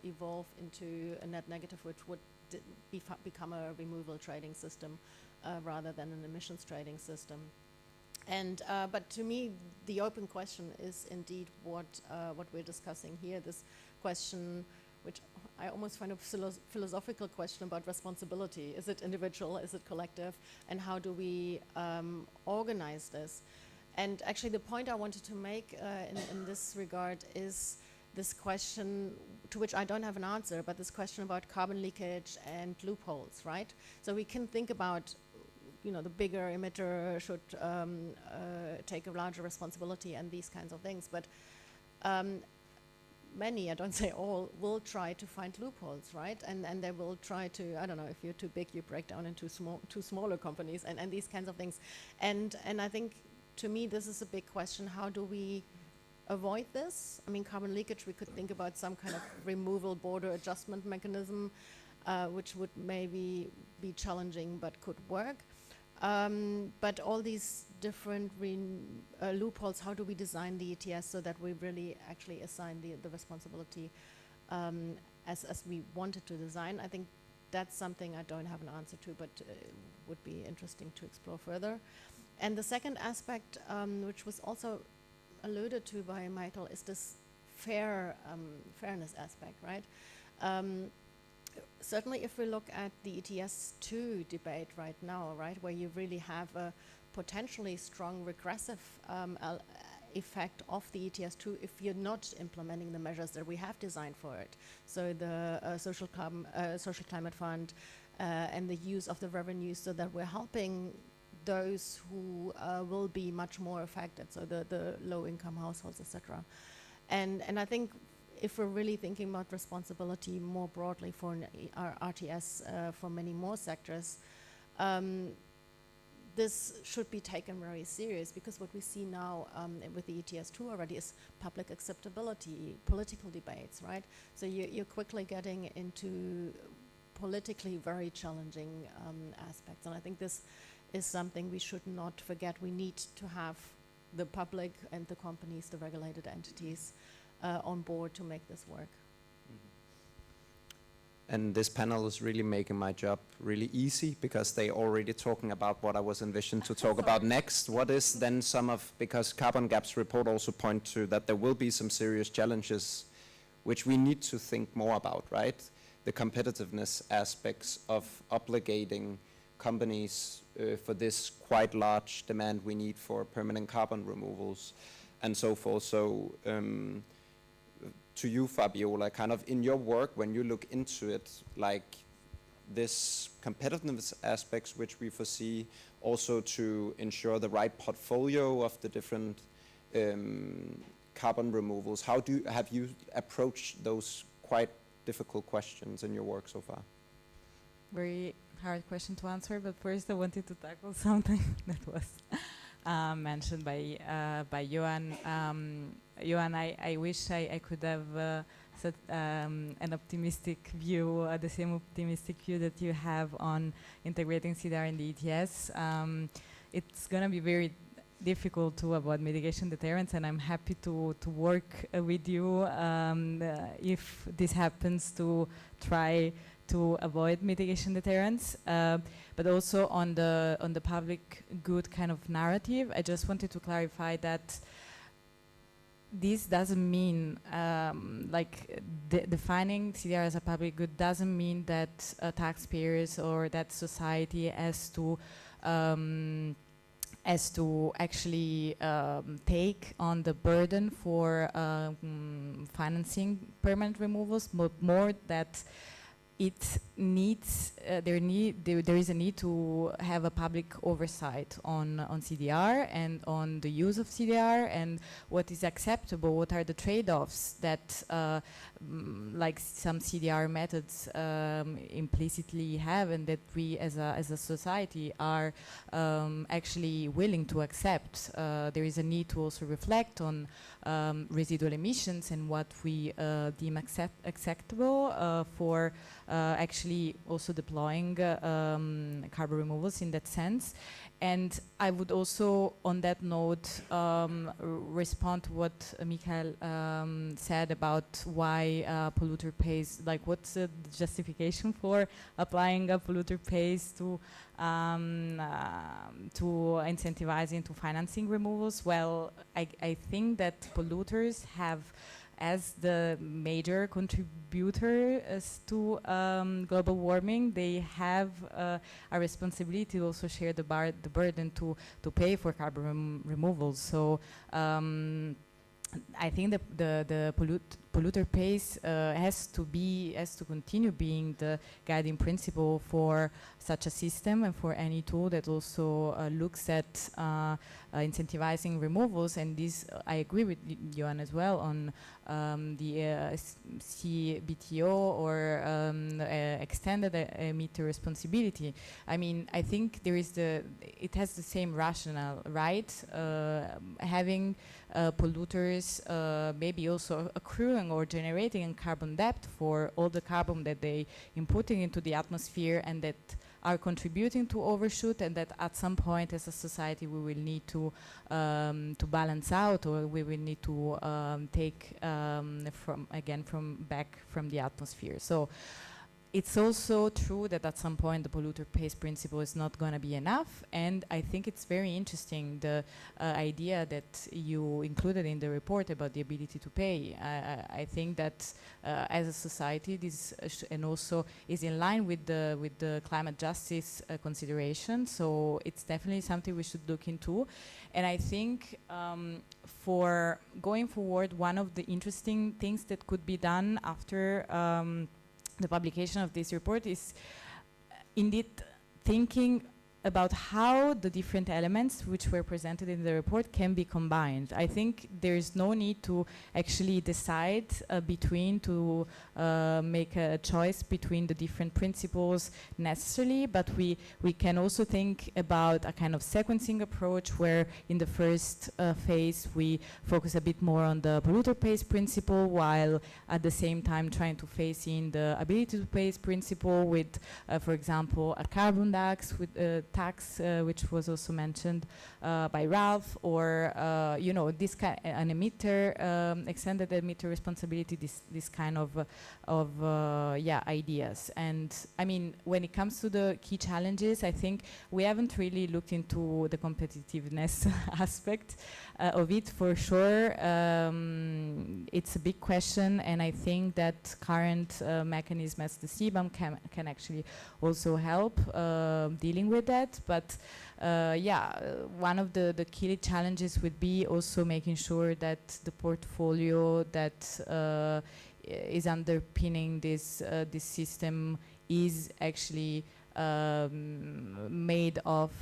evolve into a net negative, which would become a removal trading system rather than an emissions trading system. And but to me, the open question is indeed what we're discussing here. This question, which I almost find a philosophical question about responsibility. Is it individual? Is it collective? And how do we organize this? And actually the point I wanted to make in this regard is this question to which I don't have an answer, but this question about carbon leakage and loopholes, right? So we can think about, you know, the bigger emitter should take a larger responsibility and these kinds of things. But many, I don't say all, will try to find loopholes, right? And they will try to, I don't know, if you're too big, you break down into two smaller companies and these kinds of things. And I think, to me, this is a big question. How do we avoid this? I mean, carbon leakage, we could think about some kind of removal border adjustment mechanism, which would maybe be challenging but could work. But all these different loopholes, how do we design the ETS so that we really actually assign the responsibility as we wanted to design? I think that's something I don't have an answer to, but would be interesting to explore further. And the second aspect, which was also alluded to by Michael, is this fairness aspect, right? Certainly if we look at the ETS2 debate right now, right, where you really have a potentially strong regressive effect of the ETS2 if you're not implementing the measures that we have designed for it. So the social climate fund and the use of the revenues so that we're helping those who will be much more affected, so the low-income households, etc. And I think if we're really thinking about responsibility more broadly for our RTS for many more sectors, this should be taken very serious, because what we see now with the ETS2 already is public acceptability, political debates, right? So you're quickly getting into politically very challenging aspects, and I think this is something we should not forget. We need to have the public and the companies, the regulated entities, on board to make this work. And this panel is really making my job really easy, because they already talking about what I was envisioned to talk about next. What is then some of, because Carbon Gap's report also point to that there will be some serious challenges which we need to think more about, right? The competitiveness aspects of obligating companies for this quite large demand we need for permanent carbon removals and so forth. So to you, Fabiola, kind of in your work, when you look into it, like this competitiveness aspects which we foresee, also to ensure the right portfolio of the different carbon removals, how have you approached those quite difficult questions in your work so far? Very hard question to answer, but first I wanted to tackle something that was mentioned by Johan. Johan, I wish I could have an optimistic view, the same optimistic view that you have on integrating CDR in the ETS. It's going to be very difficult to avoid mitigation deterrence, and I'm happy to work with you if this happens, to try to avoid mitigation deterrence. But also on the public good kind of narrative, I just wanted to clarify that this doesn't mean defining CDR as a public good doesn't mean that taxpayers or that society has to actually take on the burden for financing permanent removals, but more that it needs there is a need to have a public oversight on CDR and on the use of CDR and what is acceptable, what are the trade-offs that like some CDR methods implicitly have, and that we as a society are actually willing to accept. There is a need to also reflect on residual emissions and what we deem acceptable for actually also deploying carbon removals in that sense. And I would also, on that note, respond to what Michael said about why polluter pays, like what's the justification for applying a polluter pays to incentivizing to financing removals. Well, I think that polluters have, as the major contributor to global warming, they have a responsibility to also share the burden to pay for carbon removals. So I think the polluter pays has to continue being the guiding principle for such a system and for any tool that also looks at incentivizing removals. And this, I agree with Johan as well on the CBTO or extended emitter responsibility. I mean, I think it has the same rationale, right? Having polluters maybe also accruing or generating carbon debt for all the carbon that they inputting into the atmosphere and that are contributing to overshoot, and that at some point as a society we will need to balance out, or we will need to take back from the atmosphere. So it's also true that at some point the polluter pays principle is not going to be enough, and I think it's very interesting the idea that you included in the report about the ability to pay. I think that as a society this and also is in line with the climate justice consideration, so it's definitely something we should look into. And I think for going forward, one of the interesting things that could be done after the publication of this report is indeed thinking about how the different elements which were presented in the report can be combined. I think there is no need to actually decide to make a choice between the different principles necessarily, but we can also think about a kind of sequencing approach where in the first phase we focus a bit more on the polluter pays principle, while at the same time trying to phase in the ability to pay principle with, for example, a carbon tax, which was also mentioned by Ralph, or this an emitter, extended emitter responsibility, this kind of ideas. And I mean, when it comes to the key challenges, I think we haven't really looked into the competitiveness aspect of it for sure. It's a big question, and I think that current mechanism as the CBAM can actually also help dealing with that. But one of the key challenges would be also making sure that the portfolio that is underpinning this system is actually made of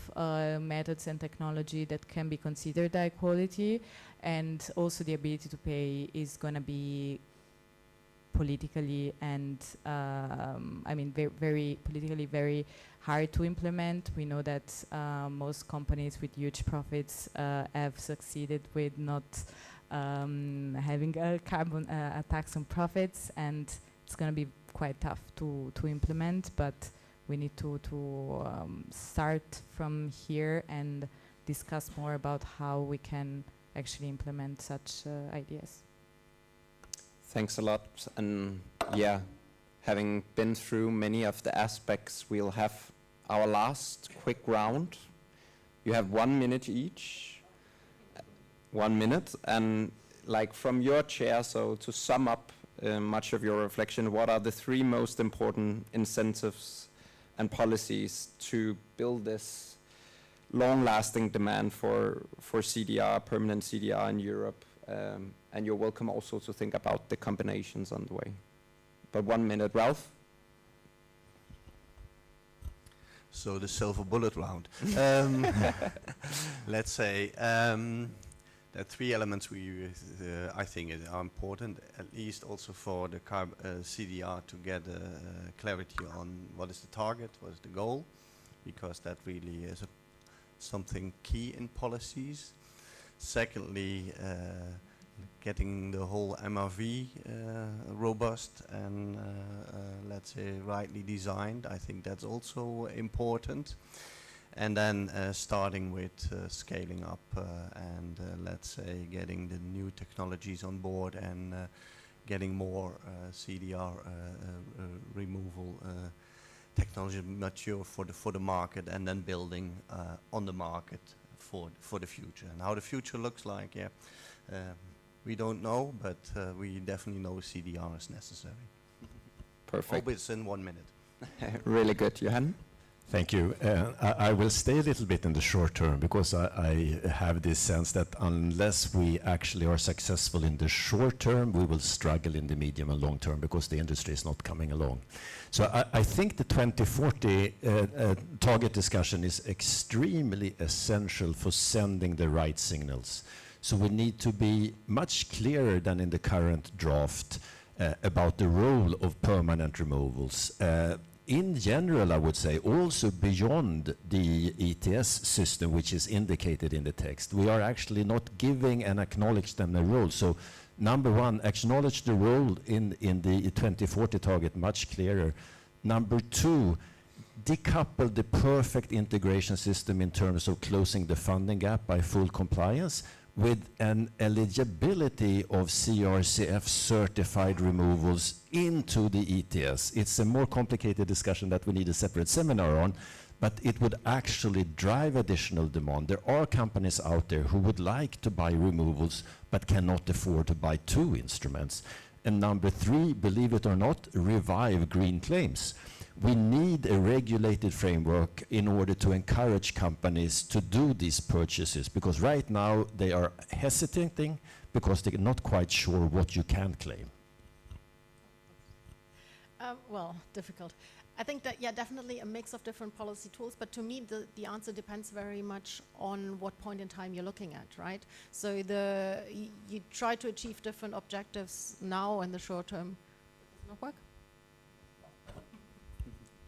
methods and technology that can be considered high quality, and also the ability to pay is going to be politically and I mean very politically very hard to implement. We know that most companies with huge profits have succeeded with not having a carbon a tax on profits, and it's going to be quite tough to implement. But we need to start from here and discuss more about how we can actually implement such ideas. Thanks a lot. And yeah, having been through many of the aspects, we'll have our last quick round. You have 1 minute each. 1 minute. And like from your chair, so to sum up much of your reflection, what are the 3 most important incentives and policies to build this long-lasting demand for CDR, permanent CDR in Europe? And you're welcome also to think about the combinations on the way. But 1 minute, Ralph? So the silver bullet round. Let's say there are 3 elements I think are important, at least also for the CDR to get clarity on what is the target, what is the goal, because that really is something key in policies. Secondly, getting the whole MRV robust and let's say rightly designed. I think that's also important. And then starting with scaling up and let's say getting the new technologies on board and getting more CDR removal technology mature for the market, and then building on the market for the future. And how the future looks like, yeah, we don't know, but we definitely know CDR is necessary. Perfect. Hope it's in 1 minute. Really good. Johan? Thank you. I will stay a little bit in the short term, because I have this sense that unless we actually are successful in the short term, we will struggle in the medium and long term, because the industry is not coming along. So I think the 2040 target discussion is extremely essential for sending the right signals. So we need to be much clearer than in the current draft about the role of permanent removals. In general, I would say, also beyond the ETS system, which is indicated in the text, we are actually not giving and acknowledge them a role. So, number 1, acknowledge the role in the 2040 target much clearer. Number 2, decouple the perfect integration system in terms of closing the funding gap by full compliance with an eligibility of CRCF certified removals into the ETS. It's a more complicated discussion that we need a separate seminar on, but it would actually drive additional demand. There are companies out there who would like to buy removals but cannot afford to buy 2 instruments. And number 3, believe it or not, revive green claims. We need a regulated framework in order to encourage companies to do these purchases, because right now they are hesitating because they're not quite sure what you can claim. Well, difficult. I think that, yeah, definitely a mix of different policy tools, but to me the answer depends very much on what point in time you're looking at, right? So you try to achieve different objectives now in the short term. Does not work?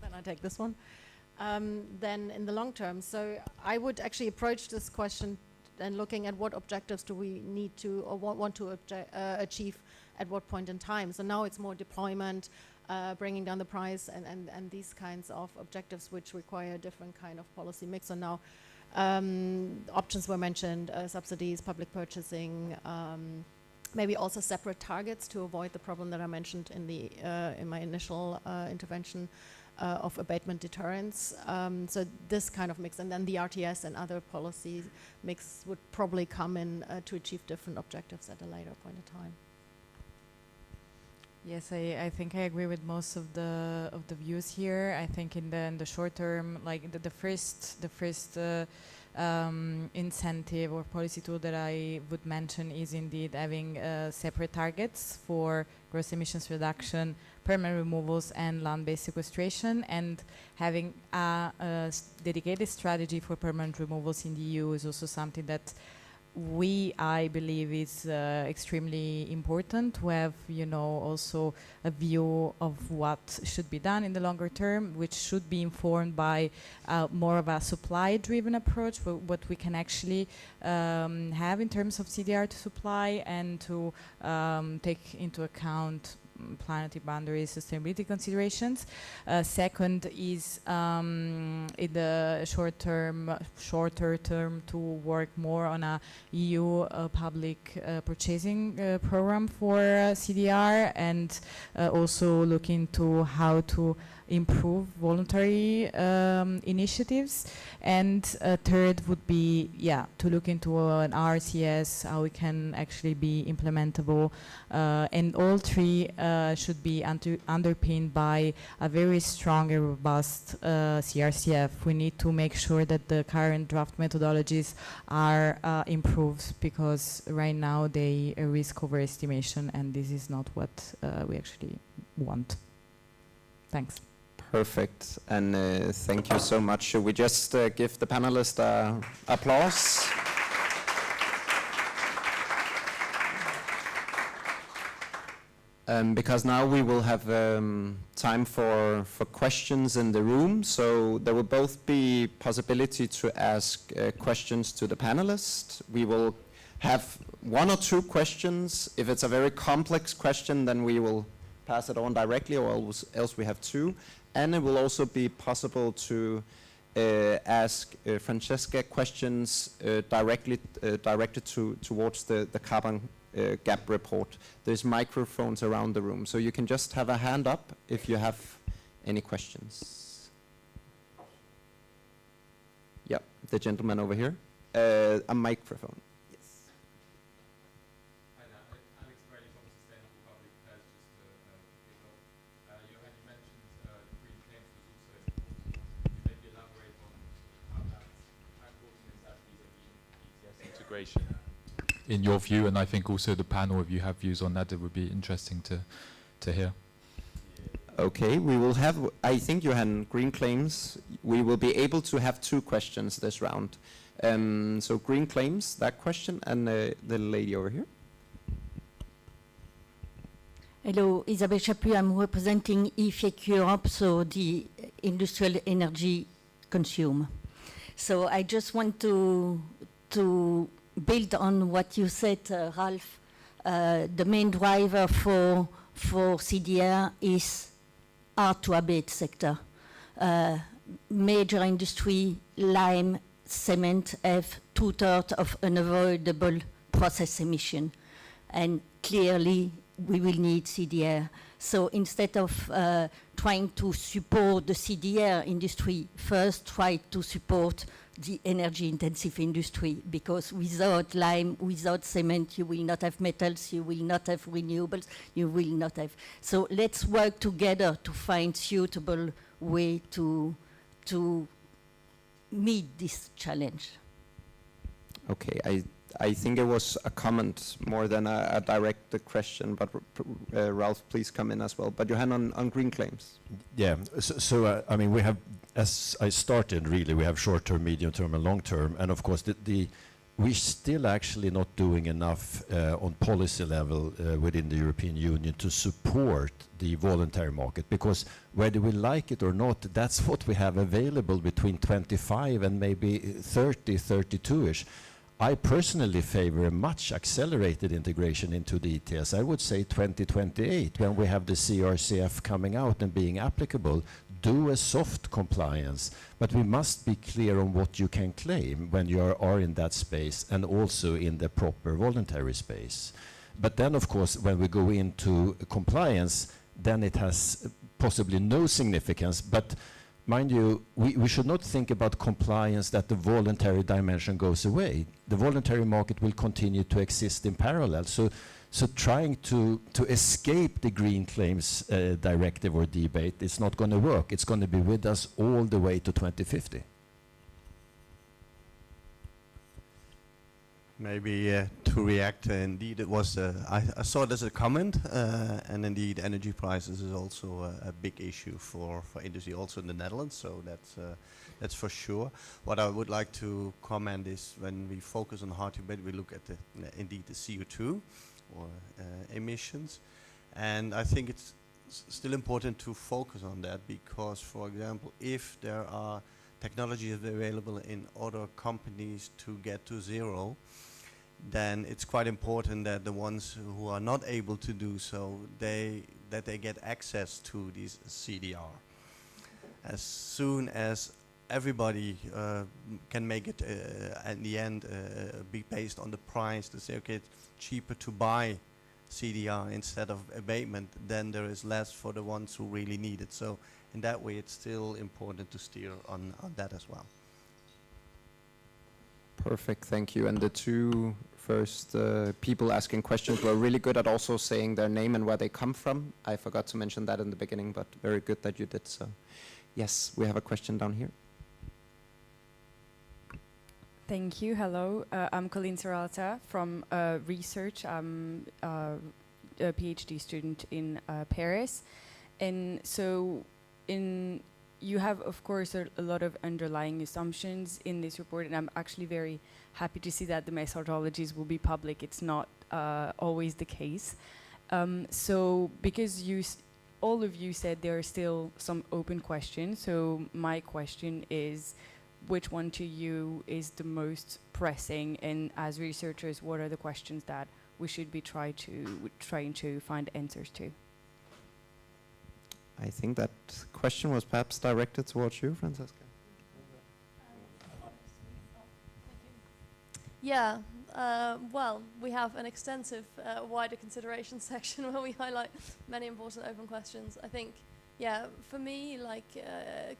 Then I take this one. Then in the long term. So I would actually approach this question and looking at what objectives do we need to or want to achieve at what point in time. So now it's more deployment, bringing down the price and these kinds of objectives which require a different kind of policy mix. So now options were mentioned, subsidies, public purchasing, maybe also separate targets to avoid the problem that I mentioned in my initial intervention of abatement deterrence. So this kind of mix, and then the RTS and other policy mix would probably come in to achieve different objectives at a later point in time. Yes, I think I agree with most of the views here. I think in the short term, like the first incentive or policy tool that I would mention is indeed having separate targets for gross emissions reduction, permanent removals, and land-based sequestration, and having a dedicated strategy for permanent removals in the EU is also something that I believe is extremely important to have, also a view of what should be done in the longer term, which should be informed by more of a supply-driven approach, what we can actually have in terms of CDR to supply and to take into account planetary boundaries, sustainability considerations. Second is in the shorter term to work more on a EU public purchasing program for CDR, and also look into how to improve voluntary initiatives. And third would be, to look into an RCS, how it can actually be implementable. And all three should be underpinned by a very strong and robust CRCF. We need to make sure that the current draft methodologies are improved, because right now they risk overestimation, and this is not what we actually want. Thanks. Perfect, and thank you so much. Should we just give the panelists applause? Because now we will have time for questions in the room. So there will both be possibility to ask questions to the panelists. We will have 1 or 2 questions. If it's a very complex question, then we will pass it on directly, or else we have 2. And it will also be possible to ask Francesca questions directed towards the carbon gap report. There's microphones around the room, so you can just have a hand up if you have any questions. Yeah, the gentleman over here. A microphone. Integration in your view, and I think also the panel, if you have views on that, it would be interesting to hear. Okay, we will have, I think you had green claims. We will be able to have 2 questions this round. So green claims, that question, and the lady over here. Hello, Isabelle Chapu. I'm representing EFEC Europe, so the industrial energy consume. So I just want to build on what you said, Ralph. The main driver for CDR is hard-to-abate sector. Major industry, lime, cement have 2/3 of unavoidable process emission. And clearly, we will need CDR. So instead of trying to support the CDR industry, first try to support the energy-intensive industry, because without lime, without cement, you will not have metals, you will not have renewables, you will not have. So let's work together to find suitable way to meet this challenge. Okay, I think it was a comment more than a direct question, but Ralph, please come in as well. But Johan, on green claims. Yeah, so I mean, we have, as I started, really, we have short-term, medium-term, and long-term, and of course, we're still actually not doing enough on policy level within the European Union to support the voluntary market, because whether we like it or not, that's what we have available between 25 and maybe 30, 32-ish. I personally favor a much accelerated integration into the ETS. I would say 2028, when we have the CRCF coming out and being applicable, do a soft compliance. But we must be clear on what you can claim when you are in that space, and also in the proper voluntary space. But then, of course, when we go into compliance, then it has possibly no significance. But mind you, we should not think about compliance that the voluntary dimension goes away. The voluntary market will continue to exist in parallel. So trying to escape the green claims directive or debate, it's not going to work. It's going to be with us all the way to 2050. Maybe to react, indeed it was, I saw it as a comment, and indeed energy prices is also a big issue for industry, also in the Netherlands, so that's for sure. What I would like to comment is when we focus on hard to abate, we look at indeed the CO2 or emissions, and I think it's still important to focus on that because, for example, if there are technologies available in other companies to get to zero, then it's quite important that the ones who are not able to do so, that they get access to these CDR. As soon as everybody can make it at the end be based on the price to say, okay, it's cheaper to buy CDR instead of abatement, then there is less for the ones who really need it. So in that way, it's still important to steer on that as well. Perfect, thank you. And the two first people asking questions were really good at also saying their name and where they come from. I forgot to mention that in the beginning, but very good that you did so. Yes, we have a question down here. Thank you. Hello, I'm Colleen Serrata from research. I'm a PhD student in Paris. And so you have, of course, a lot of underlying assumptions in this report, and I'm actually very happy to see that the methodologies will be public. It's not always the case. So because all of you said there are still some open questions, so my question is, which one to you is the most pressing, and as researchers, what are the questions that we should be trying to find answers to? I think that question was perhaps directed towards you, Francesca. Yeah, well, we have an extensive wider consideration section where we highlight many important open questions. I think, yeah, for me, like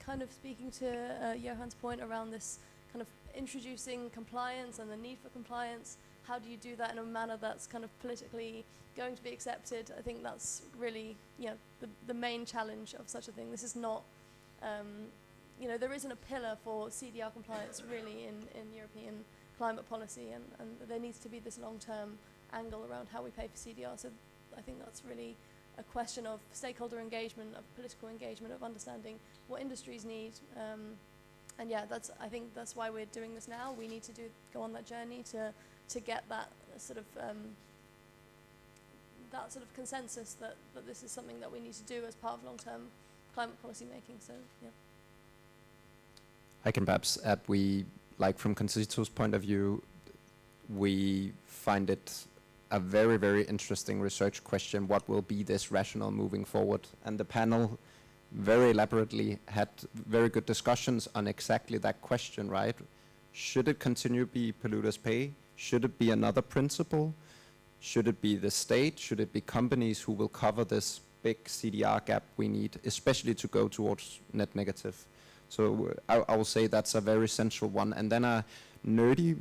kind of speaking to Johan's point around this kind of introducing compliance and the need for compliance, how do you do that in a manner that's kind of politically going to be accepted? I think that's really, the main challenge of such a thing. This is not, there isn't a pillar for CDR compliance really in European climate policy, and there needs to be this long-term angle around how we pay for CDR. So I think that's really a question of stakeholder engagement, of political engagement, of understanding what industries need. And yeah, I think that's why we're doing this now. We need to go on that journey to get that sort of consensus that this is something that we need to do as part of long-term climate policy making. So yeah. I can perhaps add, from Concito's point of view, we find it a very, very interesting research question, what will be this rationale moving forward? And the panel very elaborately had very good discussions on exactly that question, right? Should it continue to be polluters pay? Should it be another principle? Should it be the state? Should it be companies who will cover this big CDR gap we need, especially to go towards net negative? So I will say that's a very central one. And then a nerdy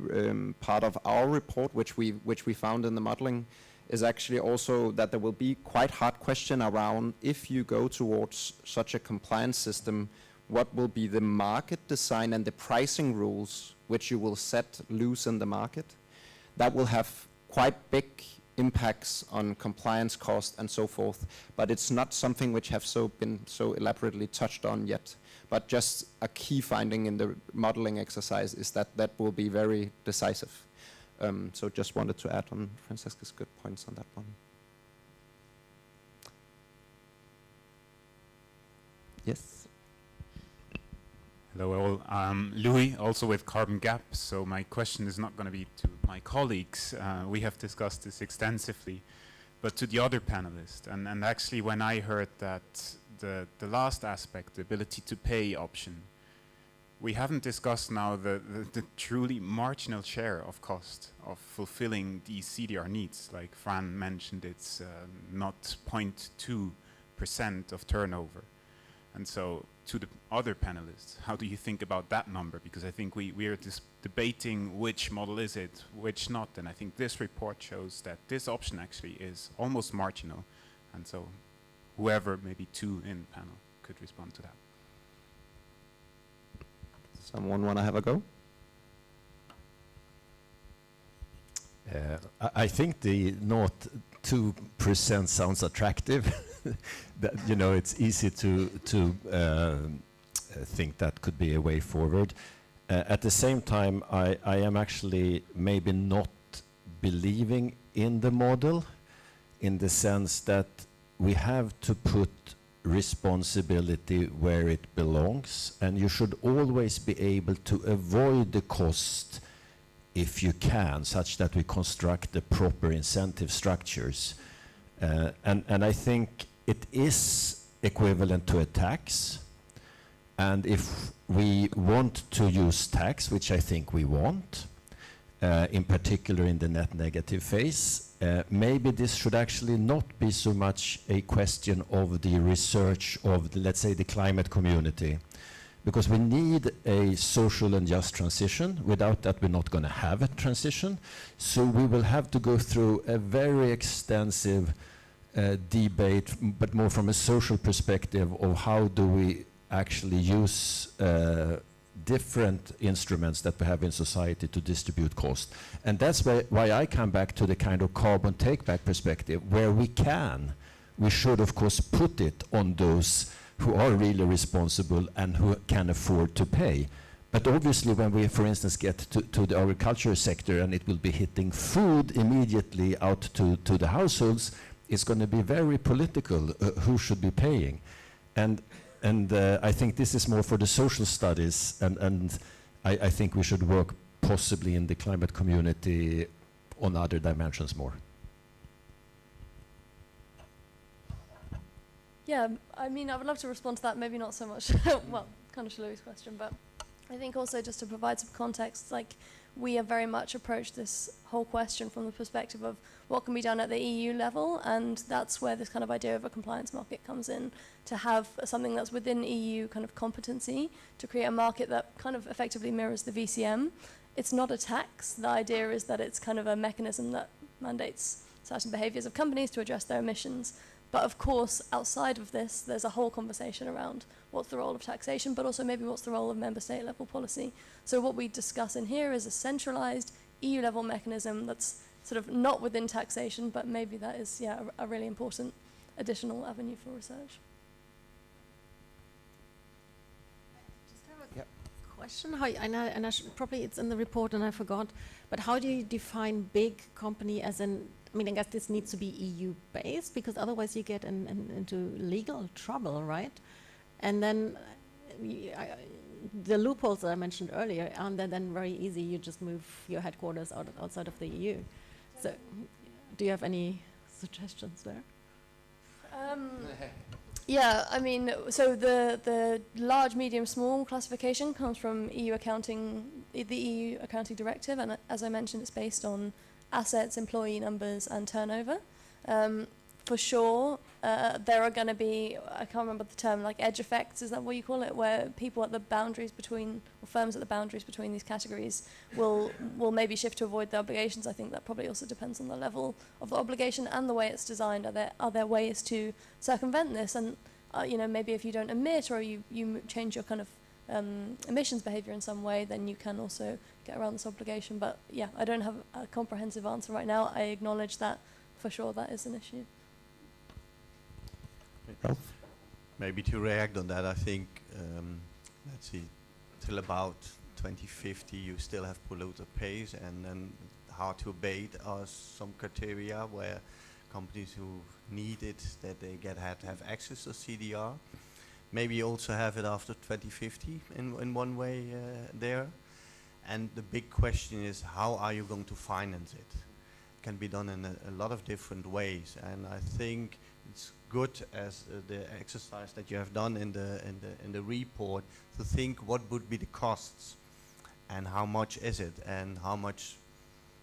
part of our report, which we found in the modeling, is actually also that there will be quite hard question around, if you go towards such a compliance system, what will be the market design and the pricing rules which you will set loose in the market? That will have quite big impacts on compliance cost and so forth, but it's not something which have been so elaborately touched on yet. But just a key finding in the modeling exercise is that will be very decisive. So just wanted to add on Francesca's good points on that one. Yes. Hello all, I'm Louis, also with Carbon Gap, so my question is not going to be to my colleagues, we have discussed this extensively, but to the other panelists. And actually when I heard that the last aspect, the ability to pay option, we haven't discussed now the truly marginal share of cost of fulfilling these CDR needs. Like Fran mentioned, it's not 0.2% of turnover. And so to the other panelists, how do you think about that number? Because I think we are debating which model is it, which not. And I think this report shows that this option actually is almost marginal. And so whoever, maybe two in the panel, could respond to that. Someone want to have a go? I think the not 2% sounds attractive. That, you know, it's easy to think that could be a way forward. At the same time, I am actually maybe not believing in the model, in the sense that we have to put responsibility where it belongs, and you should always be able to avoid the cost if you can, such that we construct the proper incentive structures. And I think it is equivalent to a tax. And if we want to use tax, which I think we want, in particular in the net negative phase, maybe this should actually not be so much a question of the research of, let's say, the climate community, because we need a social and just transition. Without that, we're not going to have a transition. So we will have to go through a very extensive debate, but more from a social perspective, of how do we actually use different instruments that we have in society to distribute cost. And that's why I come back to the kind of carbon take-back perspective. Where we can, we should of course put it on those who are really responsible and who can afford to pay. But obviously when we, for instance, get to the agriculture sector, and it will be hitting food immediately out to the households, it's going to be very political who should be paying. And I think this is more for the social studies, and I think we should work possibly in the climate community on other dimensions more. Yeah, I mean, I would love to respond to that, maybe not so much, well, kind of Louis' question, but I think also just to provide some context, like, we have very much approached this whole question from the perspective of what can be done at the EU level, and that's where this kind of idea of a compliance market comes in, to have something that's within EU kind of competency, to create a market that kind of effectively mirrors the VCM. It's not a tax. The idea is that it's kind of a mechanism that mandates certain behaviors of companies to address their emissions. But of course, outside of this, there's a whole conversation around what's the role of taxation, but also maybe what's the role of member state level policy. So what we discuss in here is a centralized EU level mechanism that's sort of not within taxation, but maybe that is, yeah, a really important additional avenue for research. Just have a question. How, and I probably it's in the report and I forgot, but how do you define big company as in, I mean, I guess this needs to be EU based, because otherwise you get into legal trouble, right? And then the loopholes that I mentioned earlier, aren't they then very easy? You just move your headquarters outside of the EU. So do you have any suggestions there? Yeah, I mean, so the large, medium, small classification comes from EU accounting, the EU accounting directive, and as I mentioned, it's based on assets, employee numbers, and turnover. For sure, there are going to be, I can't remember the term, like edge effects, is that what you call it, where people at the boundaries between, or firms at the boundaries between these categories will maybe shift to avoid the obligations. I think that probably also depends on the level of the obligation and the way it's designed. Are there ways to circumvent this? And you know, maybe if you don't emit, or you change your kind of emissions behavior in some way, then you can also get around this obligation. But yeah, I don't have a comprehensive answer right now. I acknowledge that for sure that is an issue. Maybe to react on that, I think, let's see, till about 2050 you still have polluter pays, and then how to abate are some criteria where companies who need it, that they have to have access to CDR. Maybe also have it after 2050 in one way there. And the big question is, how are you going to finance it? It can be done in a lot of different ways, and I think it's good, as the exercise that you have done in the report, to think what would be the costs and how much is it, and how much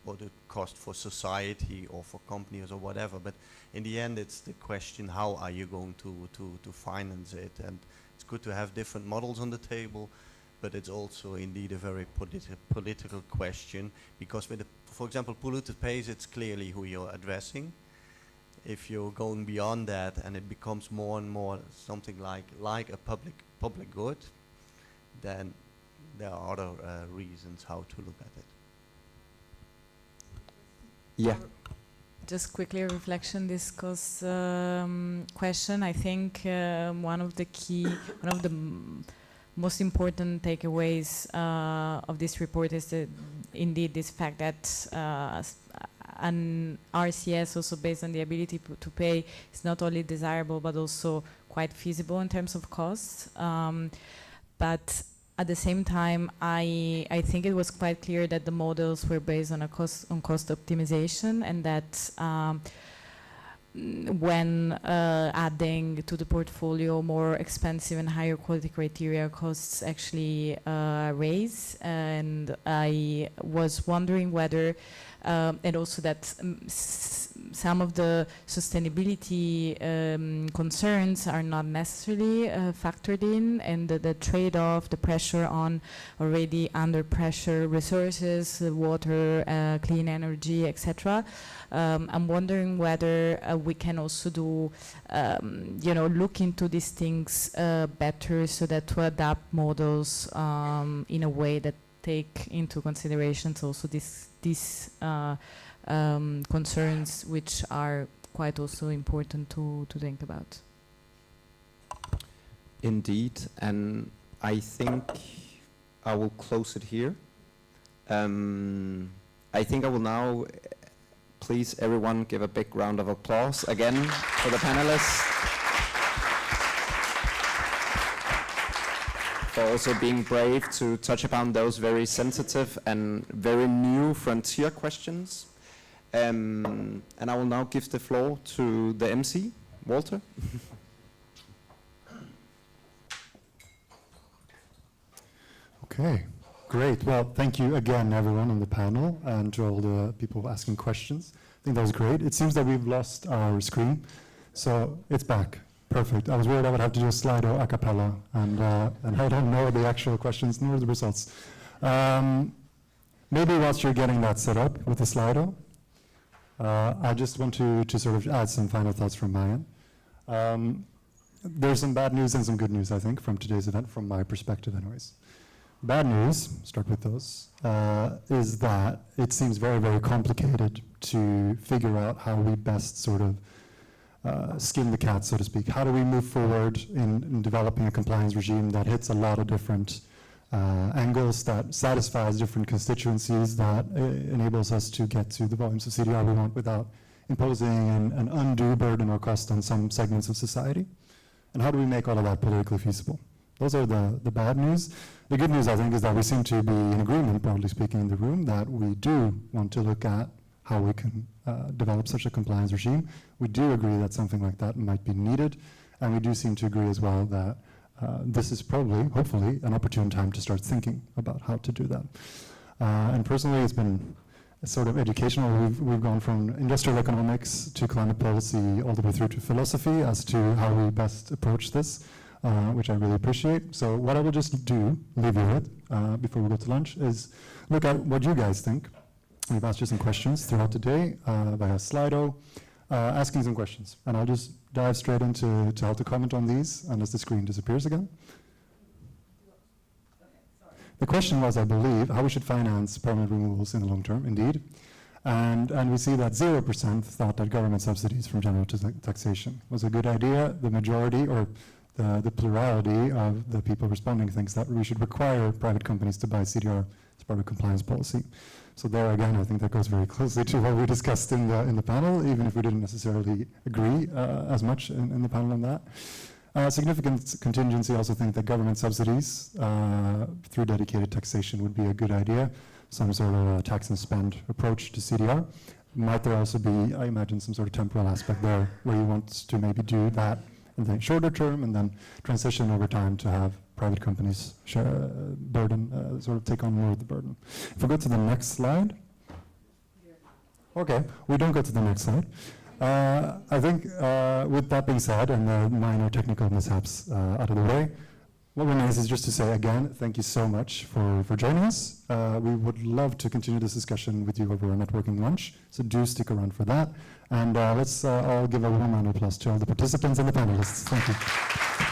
would it cost for society or for companies or whatever. But in the end, it's the question, how are you going to finance it? And it's good to have different models on the table, but it's also indeed a very political question, because with for example, polluter pays, it's clearly who you're addressing. If you're going beyond that and it becomes more and more something like a public good, then there are other reasons how to look at it. Yeah. Just quickly a reflection, this cost question. I think one of the most important takeaways of this report is indeed this fact that an RCS, also based on the ability to pay, is not only desirable but also quite feasible in terms of costs. But at the same time, I think it was quite clear that the models were based on cost optimization, and that when adding to the portfolio more expensive and higher quality criteria, costs actually raise. And I was wondering whether, and also that some of the sustainability concerns are not necessarily factored in, and the trade-off, the pressure on already under pressure resources, water, clean energy, etc. I'm wondering whether we can also do, look into these things better, so that to adapt models in a way that take into consideration also these concerns, which are quite also important to think about. Indeed, and I think I will close it here. I think I will now please everyone give a big round of applause again for the panelists, for also being brave to touch upon those very sensitive and very new frontier questions. And I will now give the floor to the MC, Walter. Okay, great. Well, thank you again, everyone on the panel, and to all the people asking questions. I think that was great. It seems that we've lost our screen, so it's back. Perfect. I was worried I would have to do a Slido a cappella, and I don't know the actual questions nor the results. Maybe whilst you're getting that set up with the Slido, I just want to sort of add some final thoughts from my end. There's some bad news and some good news, I think, from today's event, from my perspective anyways. Bad news, start with those, is that it seems very, very complicated to figure out how we best sort of skin the cat, so to speak. How do we move forward in developing a compliance regime that hits a lot of different angles, that satisfies different constituencies, that enables us to get to the volumes of CDR we want without imposing an undue burden or cost on some segments of society? And how do we make all of that politically feasible? Those are the bad news. The good news, I think, is that we seem to be in agreement, broadly speaking, in the room, that we do want to look at how we can develop such a compliance regime. We do agree that something like that might be needed, and we do seem to agree as well that this is probably, hopefully, an opportune time to start thinking about how to do that. And personally, it's been sort of educational. We've gone from industrial economics to climate policy all the way through to philosophy as to how we best approach this, which I really appreciate. So what I will just do, leave you with, before we go to lunch, is look at what you guys think. We've asked you some questions throughout the day via Slido, asking some questions. And I'll just dive straight into how to comment on these unless the screen disappears again. The question was, I believe, how we should finance permanent removals in the long term, indeed. And we see that 0% thought that government subsidies from general taxation was a good idea. The majority, or the plurality of the people responding thinks that we should require private companies to buy CDR as part of compliance policy. So there again, I think that goes very closely to what we discussed in the panel, even if we didn't necessarily agree as much in the panel on that. Significant contingency also think that government subsidies through dedicated taxation would be a good idea, some sort of tax and spend approach to CDR. Might there also be, I imagine, some sort of temporal aspect there where you want to maybe do that in the shorter term and then transition over time to have private companies share burden, sort of take on more of the burden. If we go to the next slide. Okay, we don't go to the next slide. I think with that being said and the minor technical mishaps out of the way, what remains is just to say again, thank you so much for joining us. We would love to continue this discussion with you over a networking lunch, so do stick around for that. And let's all give a warm round of applause to all the participants and the panelists. Thank you.